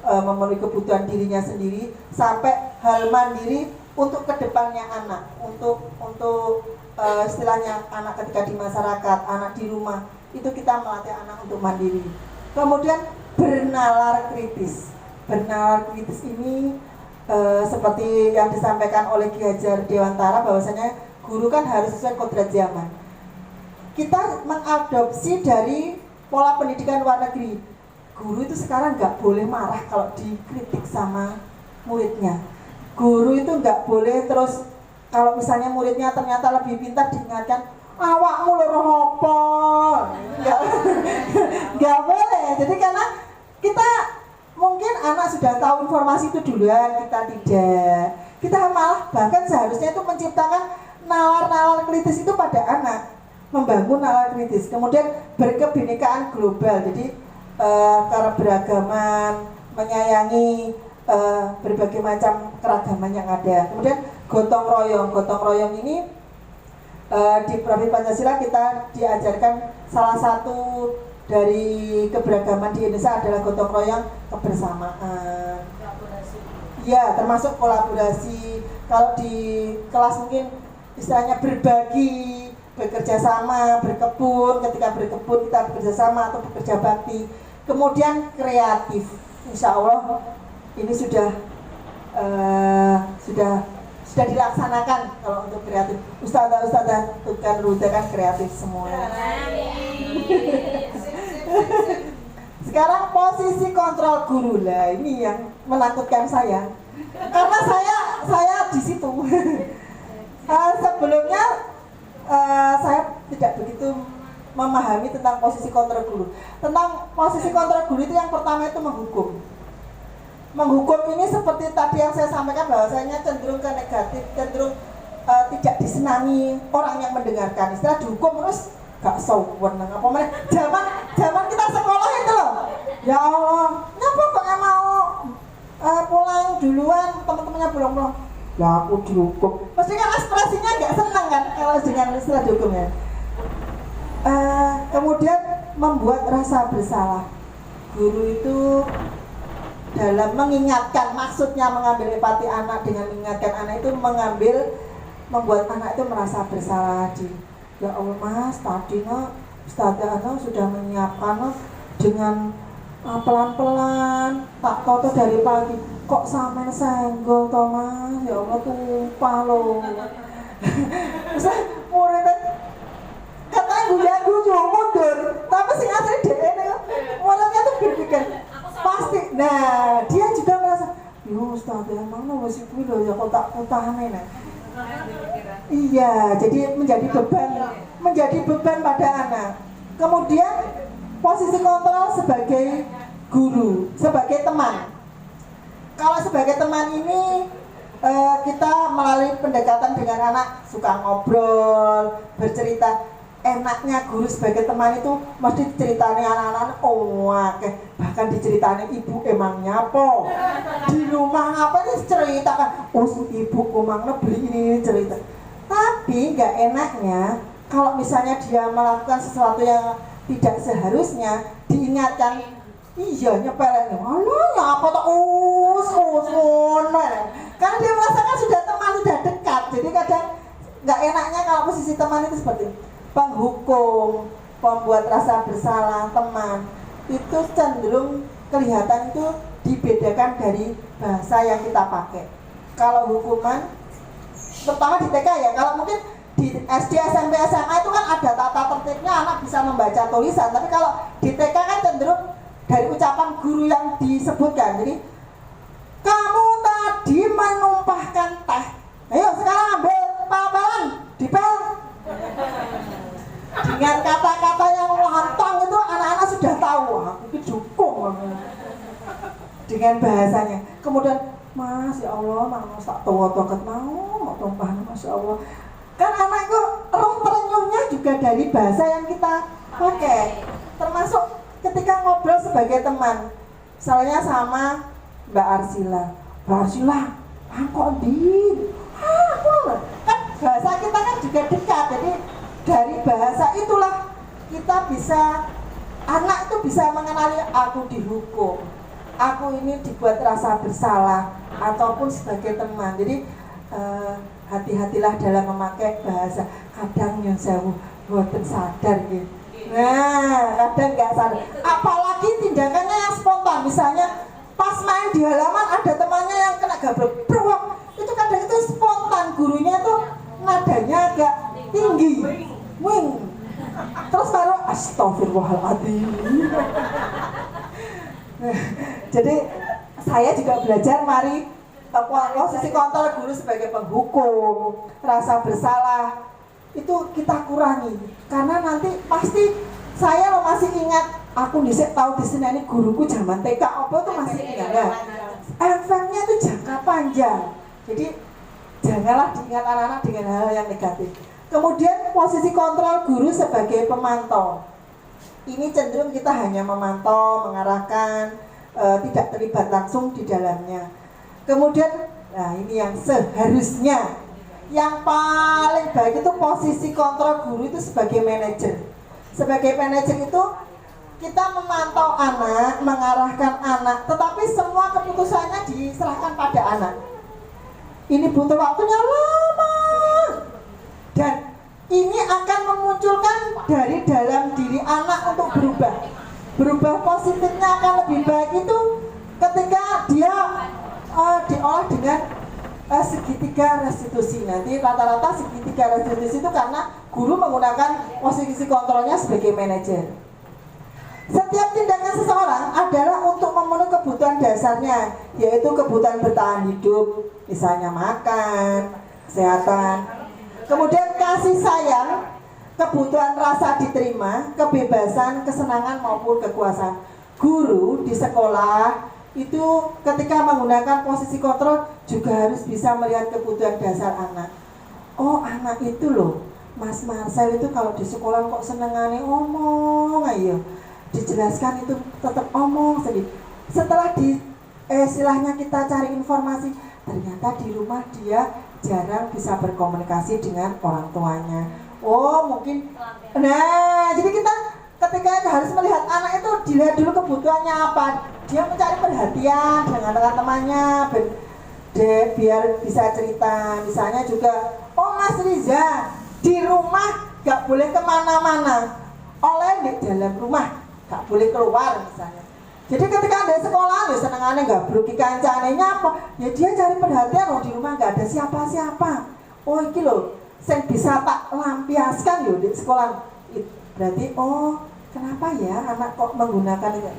memenuhi kebutuhan dirinya sendiri, sampai hal mandiri untuk kedepannya anak, untuk istilahnya anak ketika di masyarakat, anak di rumah, itu kita melatih anak untuk mandiri. Kemudian bernalar kritis. Bernalar kritis ini seperti yang disampaikan oleh Ki Hajar Dewantara, bahwasanya guru kan harus sesuai kodrat zaman. Kita mengadopsi dari pola pendidikan luar negeri. Guru itu sekarang nggak boleh marah kalau dikritik sama muridnya. Guru itu nggak boleh terus kalau misalnya muridnya ternyata lebih pintar diingatkan awakmu loro opo. Nggak boleh. Jadi karena kita mungkin anak sudah tahu informasi itu duluan, kita tidak. Kita malah bahkan seharusnya itu menciptakan nalar-nalar kritis itu pada anak, membangun nalar kritis. Kemudian berkebinekaan global. Jadi keberagaman, menyayangi berbagai macam keragaman yang ada. Kemudian gotong royong ini di Profil Pancasila kita diajarkan salah satu dari keberagaman di Indonesia adalah gotong royong, kebersamaan. Ya, termasuk kolaborasi. Kalau di kelas mungkin istilahnya berbagi, bekerja sama, berkebun. Ketika berkebun kita bekerja sama atau bekerja bakti. Kemudian kreatif. Insya Allah ini sudah dilaksanakan kalau untuk kreatif. Ustazah Tukan Ruda kan kreatif semua. Sekarang posisi kontrol guru lah, ini yang menakutkan saya. Karena saya di situ. Sebelumnya saya tidak begitu memahami tentang posisi kontrol guru. Tentang posisi kontrol guru itu yang pertama itu menghukum. Menghukum ini seperti tadi yang saya sampaikan bahwasanya cenderung ke negatif, cenderung tidak disenangi orang yang mendengarkan. Istilah dihukum terus gak sowan apa mana? Zaman kita sekolah itu loh. Ya Allah, ngapa kok mau pulang duluan, teman-temannya pulang. Ya aku dihukum. Pasti kan ekspresinya gak senang kan kalau dengan istilah dihukum ya. Kemudian membuat rasa bersalah. Guru itu dalam mengingatkan, maksudnya mengambil empati anak dengan mengingatkan anak itu membuat anak itu merasa bersalah. Ya Allah mas, tadi Ustazah sudah menyiapkan dengan pelan-pelan, tak tahu dari pagi kok sampai senggol toh mas, ya Allah tumpah loh. Muridnya katanya guya-guyu mundur, tapi sing asli dia muridnya tuh berpikir pasti. Nah dia juga merasa, yo Ustazah emang wis kuwi lho ya kok tak putahane nek. Iya, jadi menjadi beban pada anak. Kemudian posisi kontrol sebagai guru, sebagai teman. Kalau sebagai teman ini kita melalui pendekatan dengan anak, suka ngobrol, bercerita. Enaknya guru sebagai teman itu mesti diceritani anak-anak bahkan diceritani ibu emangnya apa di rumah apa ini ceritakan, ibu emangnya beli ini cerita. Tapi nggak enaknya kalau misalnya dia melakukan sesuatu yang tidak seharusnya diingatkan, iya nyepelin, alah ya apa tuh karena dia merasakan sudah teman, sudah dekat. Jadi kadang nggak enaknya kalau posisi teman itu seperti penghukum, pembuat rasa bersalah. Teman itu cenderung kelihatan itu dibedakan dari bahasa yang kita pakai. Kalau hukuman, terutama di TK ya, kalau mungkin di SD, SMP, SMA itu kan ada tata tertibnya, anak bisa membaca tulisan. Tapi kalau di TK kan cenderung dari ucapan guru yang disebutkan. Jadi, kamu tadi menumpahkan teh, ayo sekarang ambil pal-palan, dipel. Dengan kata-kata yang lantang itu anak-anak sudah tahu, aku dukung dengan bahasanya. Kemudian, mas ya Allah, mau tak tua-tua mau tumpah, masya Allah. Kan anak itu roh terenyuhnya juga dari bahasa yang kita pakai. Termasuk ketika ngobrol sebagai teman, misalnya sama Mbak Arsila, kok din? Kan bahasa kita kan juga dekat. Jadi dari bahasa itulah kita bisa, anak itu bisa mengenali aku dihukum, aku ini dibuat rasa bersalah, ataupun sebagai teman. Jadi hati-hatilah dalam memakai bahasa. Kadang nyun sewu boten sadar gitu. Nah, kadang nggak sadar. Apalagi tindakannya yang spontan. Misalnya pas main di halaman ada temannya yang kena gabrok, itu kadang itu spontan. Gurunya tuh nadanya agak tinggi, wing. Terus baru astagfirullahaladzim. Jadi saya juga belajar mari posisi kontrol guru sebagai penghukum, rasa bersalah itu kita kurangi karena nanti pasti saya masih ingat aku dhisik tahu di sini ini guruku zaman TK apa tuh masih ingat ya. Efeknya itu jangka panjang. Jadi janganlah diingat anak-anak dengan hal yang negatif. Kemudian posisi kontrol guru sebagai pemantau. Ini cenderung kita hanya memantau, mengarahkan, tidak terlibat langsung di dalamnya. Kemudian, nah ini yang seharusnya, yang paling baik itu posisi kontrol guru itu sebagai manajer. Sebagai manajer itu kita memantau anak, mengarahkan anak, tetapi semua keputusannya diserahkan pada anak. Ini butuh waktunya lama. Dan ini akan memunculkan dari dalam diri anak untuk berubah. Berubah positifnya akan lebih baik itu ketika dia diolah dengan segitiga restitusi. Nanti rata-rata segitiga restitusi itu karena guru menggunakan posisi kontrolnya sebagai manajer. Setiap tindakan seseorang adalah untuk memenuhi kebutuhan dasarnya, yaitu kebutuhan bertahan hidup, misalnya makan, kesehatan, kemudian kasih sayang, kebutuhan rasa diterima, kebebasan, kesenangan maupun kekuasaan. Guru di sekolah itu ketika menggunakan posisi kontrol juga harus bisa melihat kebutuhan dasar anak. Oh anak itu loh, Mas Marcel itu kalau di sekolah kok senengane omong ayo. Dijelaskan itu tetap omong sedih. Setelah istilahnya kita cari informasi, ternyata di rumah dia jarang bisa berkomunikasi dengan orang tuanya. Oh mungkin, nah jadi kita ketika harus melihat anak itu dilihat dulu kebutuhannya apa. Dia mencari perhatian dengan teman-temannya biar bisa cerita. Misalnya juga, oh Mas Riza di rumah gak boleh kemana-mana, oleh di dalam rumah gak boleh keluar misalnya. Jadi ketika ada sekolah ya senengannya gak beruki kancane nyapa, ya dia cari perhatian. Oh di rumah gak ada siapa-siapa. Oh iki loh yang bisa tak lampiaskan yo di sekolah. Berarti oh kenapa ya anak kok menggunakan itu.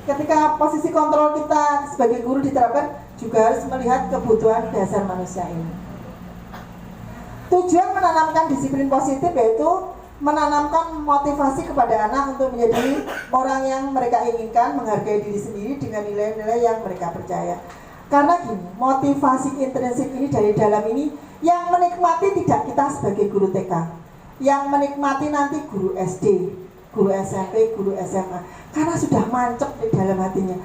Ketika posisi kontrol kita sebagai guru diterapkan juga harus melihat kebutuhan dasar manusia ini. Tujuan menanamkan disiplin positif yaitu menanamkan motivasi kepada anak untuk menjadi orang yang mereka inginkan, menghargai diri sendiri dengan nilai-nilai yang mereka percaya. Karena gini, motivasi intrinsik ini dari dalam ini yang menikmati tidak kita sebagai guru TK, yang menikmati nanti guru SD, guru SMP, guru SMA, karena sudah mancep di dalam hatinya,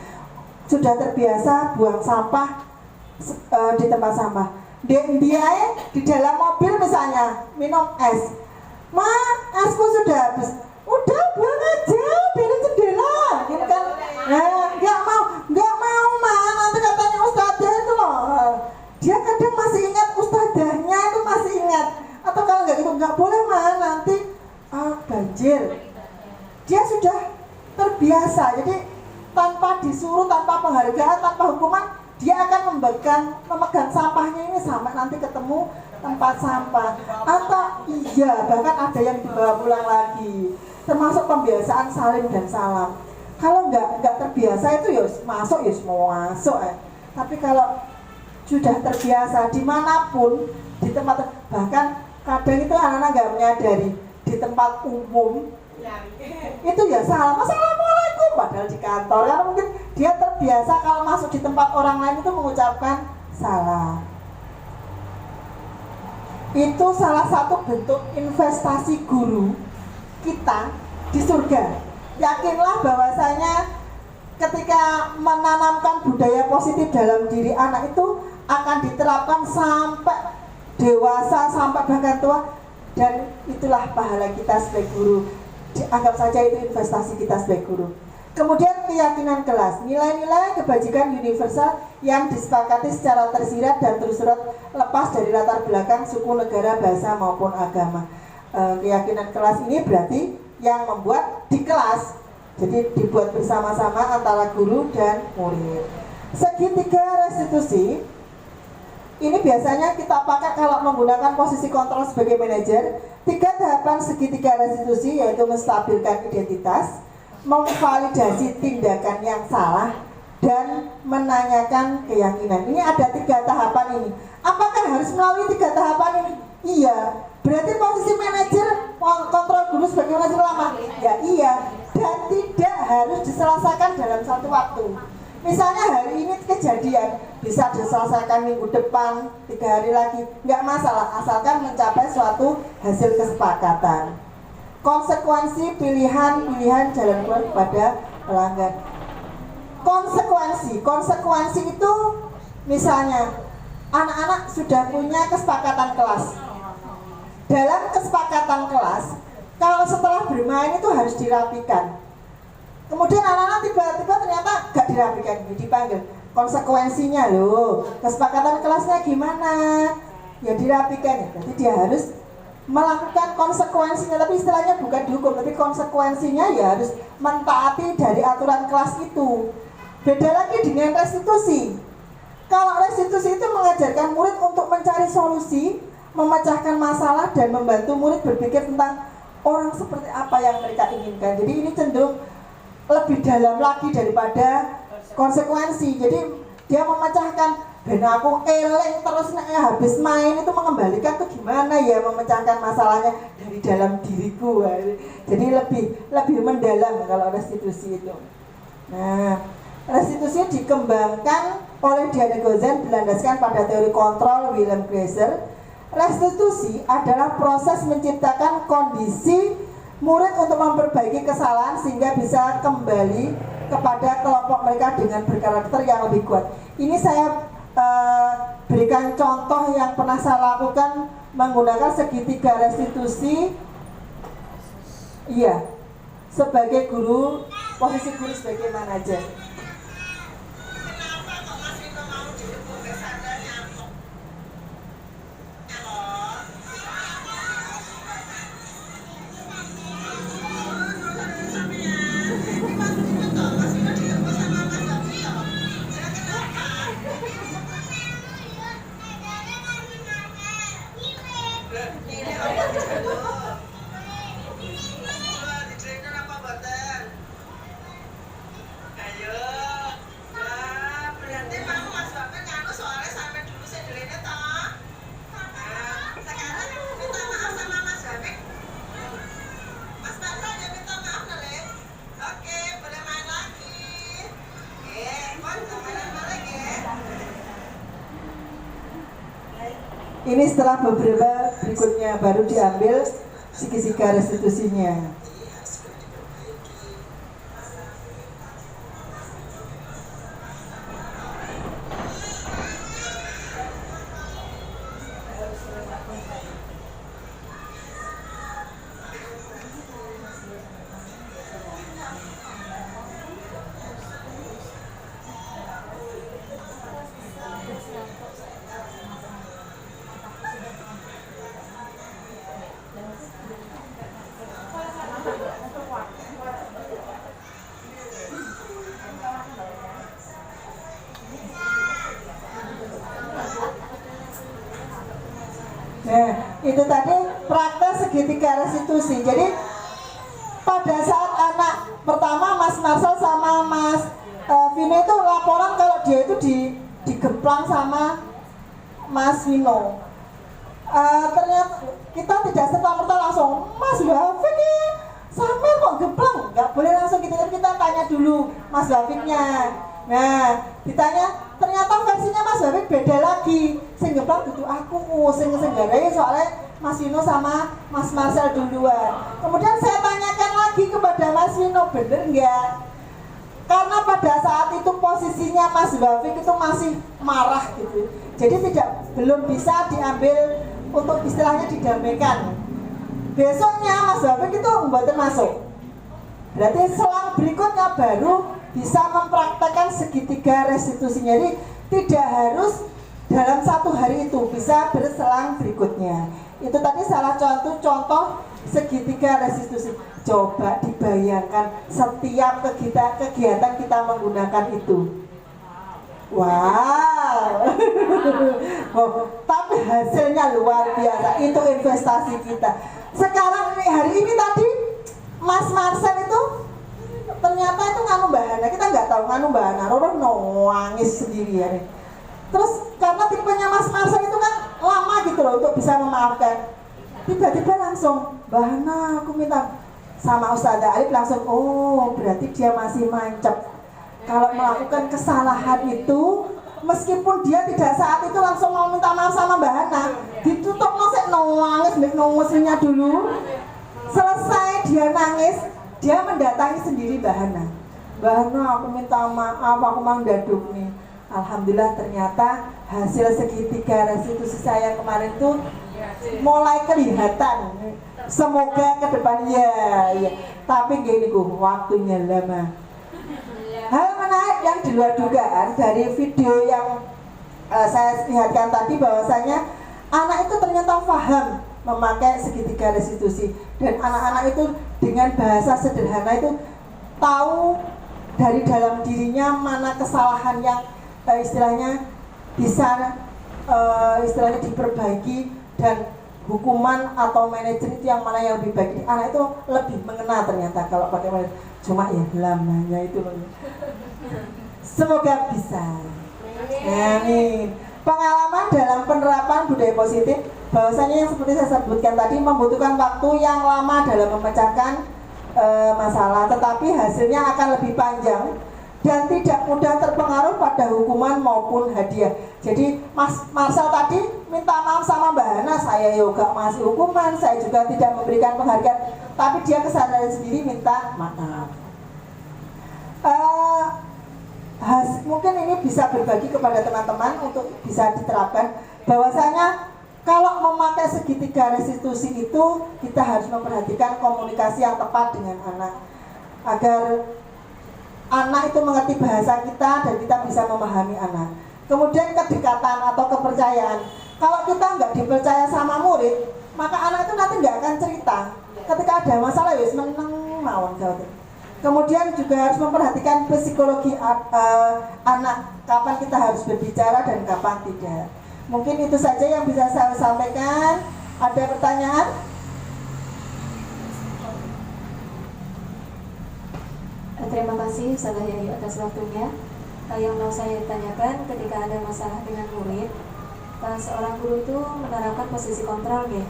sudah terbiasa buang sampah di tempat sampah. Dia di dalam mobil misalnya minum es. Ma, esku sudah habis. Udah buang aja dari jendela, gitu kan? Nggak mau ma. Nanti katanya ustadzah itu loh. Dia kadang masih ingat ustadzahnya itu masih ingat. Atau kalau nggak gitu nggak boleh ma. Nanti banjir. Dia sudah terbiasa. Jadi tanpa disuruh, tanpa penghargaan, tanpa hukuman, dia akan memegang sampahnya ini sampai nanti ketemu tempat sampah. Atau iya bahkan ada yang dibawa pulang lagi. Termasuk pembiasaan salim dan salam. Kalau nggak terbiasa itu ya masuk ya mau masuk Tapi kalau sudah terbiasa dimanapun di tempat, bahkan kadang itu anak-anak nggak menyadari di tempat umum itu ya salam assalamualaikum padahal di kantor karena mungkin dia terbiasa kalau masuk di tempat orang lain itu mengucapkan salam. Itu salah satu bentuk investasi guru kita di surga. Yakinlah bahwasanya ketika menanamkan budaya positif dalam diri anak itu akan diterapkan sampai dewasa, sampai bahkan tua, dan itulah pahala kita sebagai guru. Anggap saja itu investasi kita sebagai guru. Kemudian keyakinan kelas, nilai-nilai kebajikan universal yang disepakati secara tersirat dan tersurat lepas dari latar belakang suku, negara, bahasa maupun agama. Keyakinan kelas ini berarti yang membuat di kelas, jadi dibuat bersama-sama antara guru dan murid. Segitiga restitusi Ini biasanya kita pakai kalau menggunakan posisi kontrol sebagai manajer. 3 tahapan segitiga restitusi yaitu menstabilkan identitas, memvalidasi tindakan yang salah, dan menanyakan keyakinan. Ini ada 3 tahapan ini. Apakah harus melalui 3 tahapan ini? Iya. Berarti posisi manajer kontrol guru sebagai manajer lama? Ya iya. Dan tidak harus diselesaikan dalam satu waktu. Misalnya hari ini kejadian, bisa diselesaikan minggu depan, 3 hari lagi, nggak masalah, asalkan mencapai suatu hasil kesepakatan. Konsekuensi pilihan jalan keluar kepada pelanggan. Konsekuensi itu misalnya anak-anak sudah punya kesepakatan kelas. Dalam kesepakatan kelas, kalau setelah bermain itu harus dirapikan. Kemudian anak-anak tiba-tiba ternyata gak dirapikan, dipanggil. Konsekuensinya loh, kesepakatan kelasnya gimana? Ya dirapikan ya, berarti dia harus melakukan konsekuensinya, tapi istilahnya bukan dihukum, tapi konsekuensinya ya harus mentaati dari aturan kelas itu. Beda lagi dengan restitusi. Kalau restitusi itu mengajarkan murid untuk mencari solusi, memecahkan masalah, dan membantu murid berpikir tentang orang seperti apa yang mereka inginkan. Jadi ini cenderung lebih dalam lagi daripada konsekuensi. Jadi dia memecahkan, ben aku eleng terus habis main itu mengembalikan tuh gimana ya, memecahkan masalahnya dari dalam diriku. Jadi lebih mendalam kalau restitusi itu. Nah, restitusi dikembangkan oleh Diana Gozen berlandaskan pada teori kontrol Wilhelm Greiser. Restitusi adalah proses menciptakan kondisi murid untuk memperbaiki kesalahan sehingga bisa kembali kepada kelompok mereka dengan berkarakter yang lebih kuat. Ini saya berikan contoh yang pernah saya lakukan menggunakan segitiga restitusi. Iya, sebagai guru, posisi guru sebagai manajer. Ini setelah beberapa berikutnya baru diambil segitiga restitusinya. Nah, itu tadi praktek segitiga restitusi. Jadi pada saat anak pertama Mas Marcel sama Mas Vino itu laporan kalau dia itu digemplang sama Mas Vino. Ternyata kita tidak serta-merta langsung, Mas Wafik nih, sampai kok gemplang? Nggak boleh langsung gitu, kita tanya dulu Mas Wafiknya. Nah, ditanya, ternyata versinya Mas Wafik beda lagi. Sing gemplang dudu aku, sing garai soalnya Mas Vino sama Mas Marcel duluan. Kemudian saya tanyakan lagi kepada Mas Vino, bener nggak? Karena pada saat itu posisinya Mas Wafik itu masih marah gitu. Jadi belum bisa diambil untuk istilahnya didamaikan. Besoknya Mas Wafik itu membuatnya masuk. Berarti selang berikutnya baru bisa mempraktekkan segitiga restitusinya. Jadi tidak harus dalam satu hari itu, bisa berselang berikutnya. Itu tadi salah contoh segitiga restitusi. Coba dibayangkan setiap kegiatan kita menggunakan itu. Wah, Oh, tapi hasilnya luar biasa. Itu investasi kita. Sekarang hari ini tadi Mas Marcel itu ternyata itu nganu bahana, kita nggak tahu nganu bahana. Roro nangis sendiri ya. Terus karena tipenya Mas Marcel itu kan lama gitu loh untuk bisa memaafkan. Tiba-tiba langsung bahana aku minta sama Ustazah Arif langsung, oh berarti dia masih mancep. Kalau melakukan kesalahan itu, meskipun dia tidak saat itu langsung mau minta maaf sama Mbak Hana, ditutup nosek nangisnya dulu. Selesai dia nangis, dia mendatangi sendiri Mbak Hana. Mbak Hana, aku minta maaf, aku mau daduk nih. Alhamdulillah ternyata hasil segitiga restitusi saya kemarin tuh mulai kelihatan. Semoga ke depannya ya. Tapi gini waktunya lama. Hal menarik yang di luar dugaan dari video yang saya lihatkan tadi bahwasanya anak itu ternyata paham memakai segitiga restitusi, dan anak-anak itu dengan bahasa sederhana itu tahu dari dalam dirinya mana kesalahan yang istilahnya bisa istilahnya diperbaiki, dan hukuman atau manajer itu yang mana yang lebih baik. Anak itu lebih mengenal ternyata kalau pakai manajer. Cuma ya lamanya itu loh. Semoga bisa. Amin. Pengalaman dalam penerapan budaya positif, bahwasanya yang seperti saya sebutkan tadi membutuhkan waktu yang lama dalam memecahkan masalah, tetapi hasilnya akan lebih panjang dan tidak mudah terpengaruh pada hukuman maupun hadiah. Jadi Mas Marcel tadi minta maaf sama Mbak Hana, saya yoga masih hukuman, saya juga tidak memberikan penghargaan, tapi dia kesadaran sendiri minta maaf. Mungkin ini bisa berbagi kepada teman-teman untuk bisa diterapkan, bahwasanya kalau memakai segitiga restitusi itu kita harus memperhatikan komunikasi yang tepat dengan anak, agar anak itu mengerti bahasa kita dan kita bisa memahami anak. Kemudian kedekatan atau kepercayaan. Kalau kita nggak dipercaya sama murid, maka anak itu nanti nggak akan cerita. Ketika ada masalah ya menang mawon. Kemudian juga harus memperhatikan psikologi anak, kapan kita harus berbicara dan kapan tidak. Mungkin itu saja yang bisa saya sampaikan. Ada pertanyaan? Terima kasih Ustazah Yayu atas waktunya. Yang mau saya tanyakan, ketika ada masalah dengan murid, seorang guru itu menerapkan posisi kontrol ya.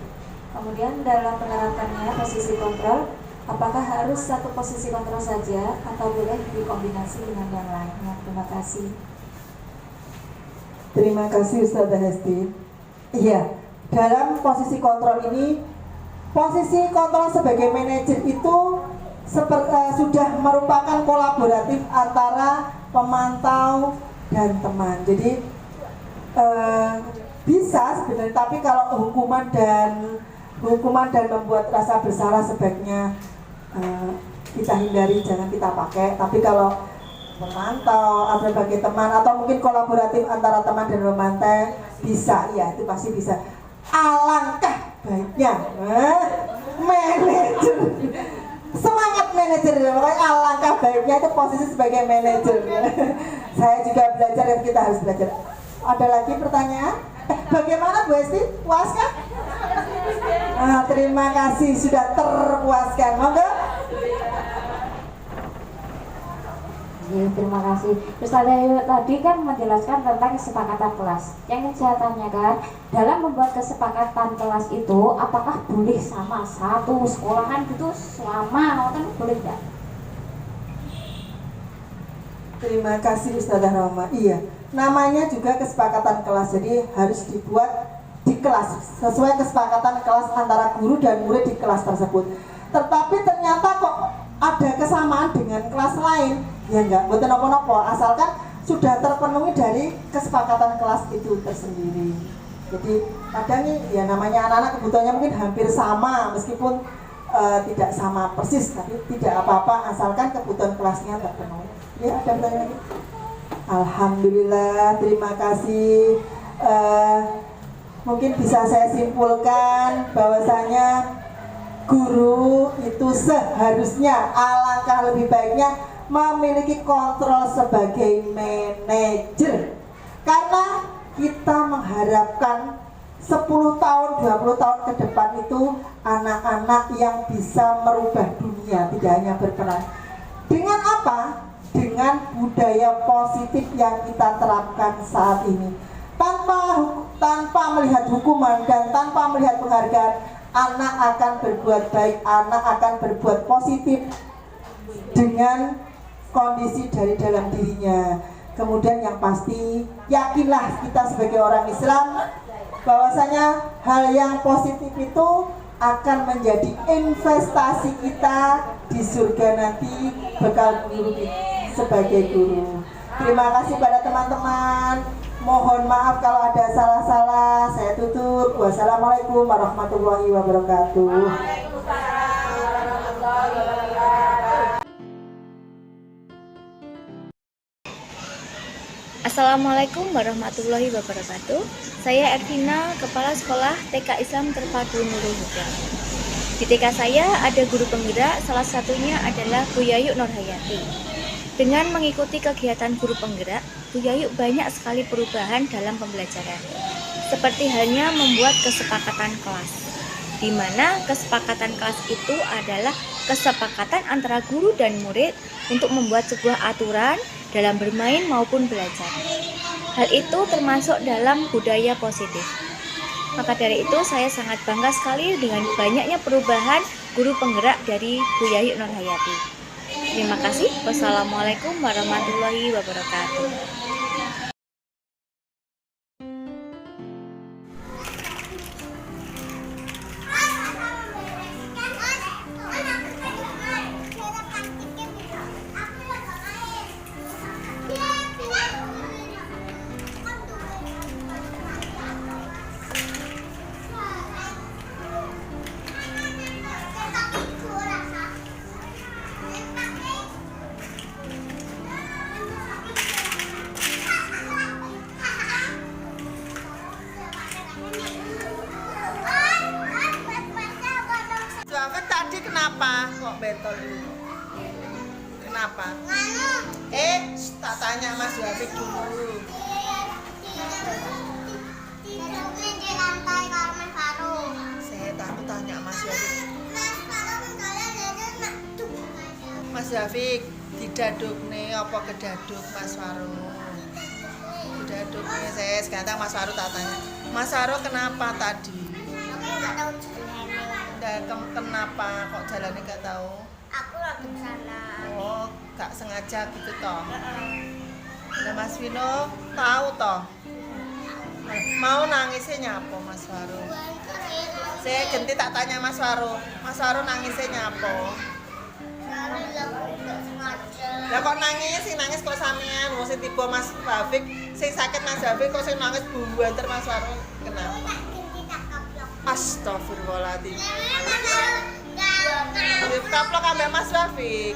Kemudian dalam menerapkannya posisi kontrol, apakah harus satu posisi kontrol saja atau boleh dikombinasi dengan yang lainnya? Terima kasih. Terima kasih Ustazah Hesti. Iya, dalam posisi kontrol ini, posisi kontrol sebagai manajer itu sudah merupakan kolaboratif antara pemantau dan teman. Jadi bisa sebenarnya, tapi kalau hukuman dan membuat rasa bersalah sebaiknya kita hindari, jangan kita pakai. Tapi kalau memantau atau sebagai teman atau mungkin kolaboratif antara teman dan pemantau bisa, ya itu pasti bisa. Alangkah baiknya manajer, semangat manajer, makanya alangkah baiknya itu posisi sebagai manajer. Saya juga belajar dan kita harus belajar. Ada lagi pertanyaan? Bagaimana Bu Esti? Puas kan? Terima kasih sudah terpuaskan. Monggo. Ya, terima kasih. Ustazah Yayu tadi kan menjelaskan tentang kesepakatan kelas. Yang ingin saya tanyakan, dalam membuat kesepakatan kelas itu, apakah boleh sama satu sekolahan gitu selama kan boleh tidak? Terima kasih Ustazah Roma. Iya, namanya juga kesepakatan kelas, jadi harus dibuat di kelas sesuai kesepakatan kelas antara guru dan murid di kelas tersebut. Tetapi ternyata kok ada kesamaan dengan kelas lain, ya enggak, buat nopo-nopo, asalkan sudah terpenuhi dari kesepakatan kelas itu tersendiri. Jadi kadang nih, ya namanya anak-anak kebutuhannya mungkin hampir sama, meskipun tidak sama persis, tapi tidak apa-apa asalkan kebutuhan kelasnya terpenuhi. Ya, ada pertanyaan lagi? Alhamdulillah, terima kasih. Mungkin bisa saya simpulkan bahwasanya guru itu seharusnya, alangkah lebih baiknya memiliki kontrol sebagai manajer. Karena kita mengharapkan 10 tahun, 20 tahun ke depan itu anak-anak yang bisa merubah dunia, tidak hanya berperan. Dengan apa? Dengan budaya positif yang kita terapkan saat ini. Tanpa melihat hukuman dan tanpa melihat penghargaan, anak akan berbuat baik, anak akan berbuat positif dengan kondisi dari dalam dirinya. Kemudian yang pasti, yakinlah kita sebagai orang Islam bahwasanya hal yang positif itu akan menjadi investasi kita di surga nanti, bekal guru sebagai guru. Terima kasih pada teman-teman. Mohon maaf kalau ada salah-salah. Saya tutup. Wassalamualaikum warahmatullahi wabarakatuh. Assalamualaikum warahmatullahi wabarakatuh. Saya Ervina, Kepala Sekolah TK Islam Terpadu Nurul Huda. Di TK saya ada guru penggerak, salah satunya adalah Bu Yayu Nurhayati. Dengan mengikuti kegiatan guru penggerak, Bu Yayu banyak sekali perubahan dalam pembelajaran. Seperti halnya membuat kesepakatan kelas, di mana kesepakatan kelas itu adalah kesepakatan antara guru dan murid untuk membuat sebuah aturan dalam bermain maupun belajar. Hal itu termasuk dalam budaya positif. Maka dari itu saya sangat bangga sekali dengan banyaknya perubahan guru penggerak dari Bu Yayu Nurhayati. Terima kasih. Wassalamualaikum warahmatullahi wabarakatuh. Tadi kenapa kok bentol dulu? Kenapa? Tak tanya Mas Wafik dulu. Tidurnya di lantai kamar Faru. Saya tanya Mas Wafik. Mas Wafik, didaduk nih apa kedaduk Mas Faru? Didaduk nih saya sekarang Mas Faru tak tanya. Mas Faru kenapa tadi? Aku nggak tahu jalannya. Kenapa kok jalannya nggak tahu? Aku lagi di sana. Oh, gak sengaja gitu toh. Nah, Mas Vino tahu toh. Mau nangisnya nyapo Mas Faru? Saya ganti tak tanya Mas Faru. Mas Faru nangisnya nyapo? Lah kok nangis sih nangis kok sampean? Wong sing tiba Mas Wafik, sing sakit Mas Wafik kok sing nangis buanter Mas Faru. Kenapa? Astagfirullahaladzim. Kaplok ambek Mas Wafik.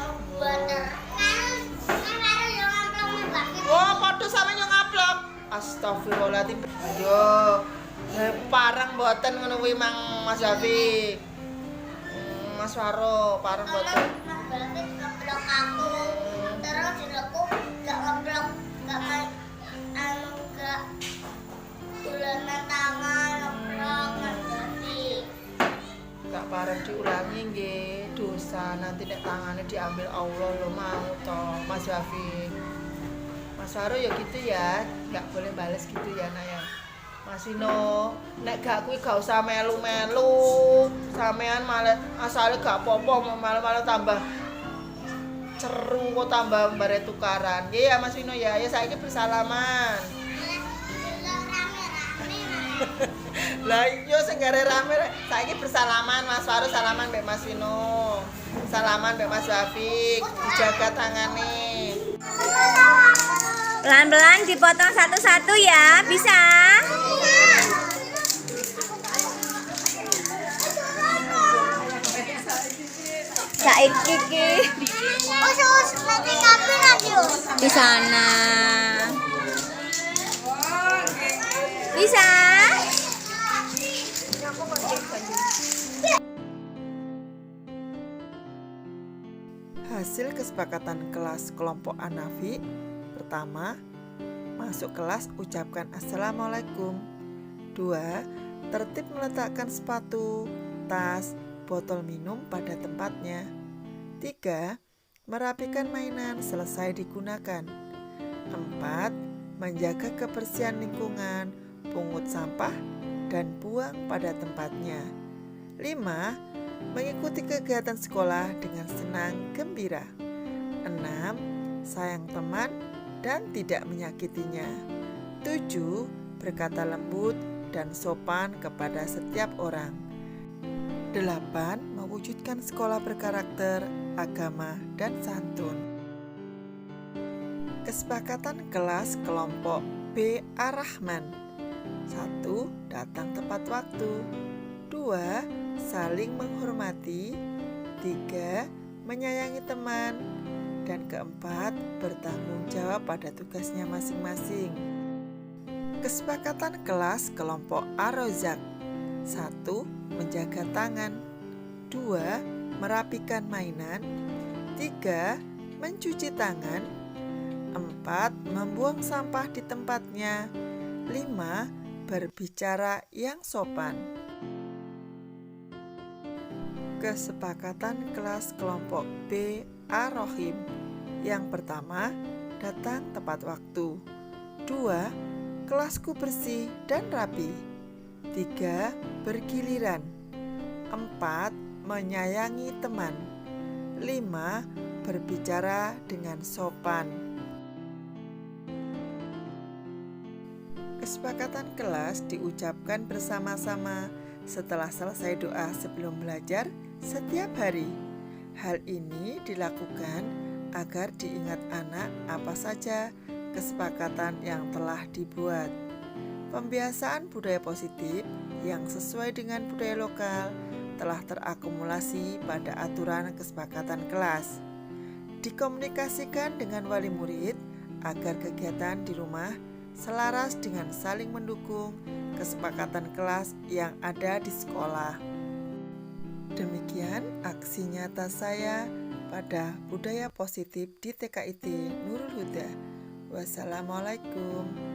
Oh, padha sampe yo ngaplok. Astagfirullahaladzim. Yo. Parang mboten ngono kuwi Mang Mas Wafik. Mas Waro, parang mboten. Ngeblok aku. Terus aku enggak ngeblok, enggak tulanan tangan, ngeblok, Gak parah diulangi nggih, dosa nanti nek tangannya diambil Allah lo mau toh Mas Wafik. Mas Waro ya gitu ya, gak boleh bales gitu ya nak ya. Mas Vino, nek gak kuwi gak usah melu-melu. Sampean malah asale gak apa-apa malah tambah ceru kok tambah bare tukaran. Nggih ya Mas Vino ya, ya saiki bersalaman. Lah iya sing gare rame saiki bersalaman Mas Faru salaman mbek Mas Vino. Salaman mbek Mas Wafik, dijaga tangane. Pelan-pelan dipotong satu-satu ya, bisa? Saiki ki nanti kapan lagi? di sana. Bisa? Hasil kesepakatan kelas kelompok Anafi. Pertama, masuk kelas ucapkan Assalamualaikum. 2. Tertib meletakkan sepatu, tas, botol minum pada tempatnya. 3. Merapikan mainan selesai digunakan. 4. Menjaga kebersihan lingkungan, pungut sampah, dan buang pada tempatnya. 5. Mengikuti kegiatan sekolah dengan senang gembira. 6. Sayang teman dan tidak menyakitinya. 7. Berkata lembut dan sopan kepada setiap orang. 8. Mewujudkan sekolah berkarakter, agama, dan santun. Kesepakatan kelas kelompok B. Ar-Rahman. 1. Datang tepat waktu. 2. Saling menghormati. 3. Menyayangi teman. Dan keempat, bertanggung jawab pada tugasnya masing-masing. Kesepakatan kelas kelompok Ar-Rozak. 1. Menjaga tangan. 2. Merapikan mainan. 3. Mencuci tangan. 4. Membuang sampah di tempatnya. 5. Berbicara yang sopan. Kesepakatan kelas kelompok B. Ar-Rohim. Yang pertama, datang tepat waktu. 2. Kelasku bersih dan rapi. 3. Bergiliran. 4. Menyayangi teman. 5. Berbicara dengan sopan. Kesepakatan kelas diucapkan bersama-sama setelah selesai doa sebelum belajar setiap hari. Hal ini dilakukan agar diingat anak apa saja kesepakatan yang telah dibuat. Pembiasaan budaya positif yang sesuai dengan budaya lokal telah terakumulasi pada aturan kesepakatan kelas. Dikomunikasikan dengan wali murid agar kegiatan di rumah selaras dengan saling mendukung kesepakatan kelas yang ada di sekolah. Demikian aksi nyata saya pada budaya positif di TKIT Nurul Huda. Wassalamualaikum.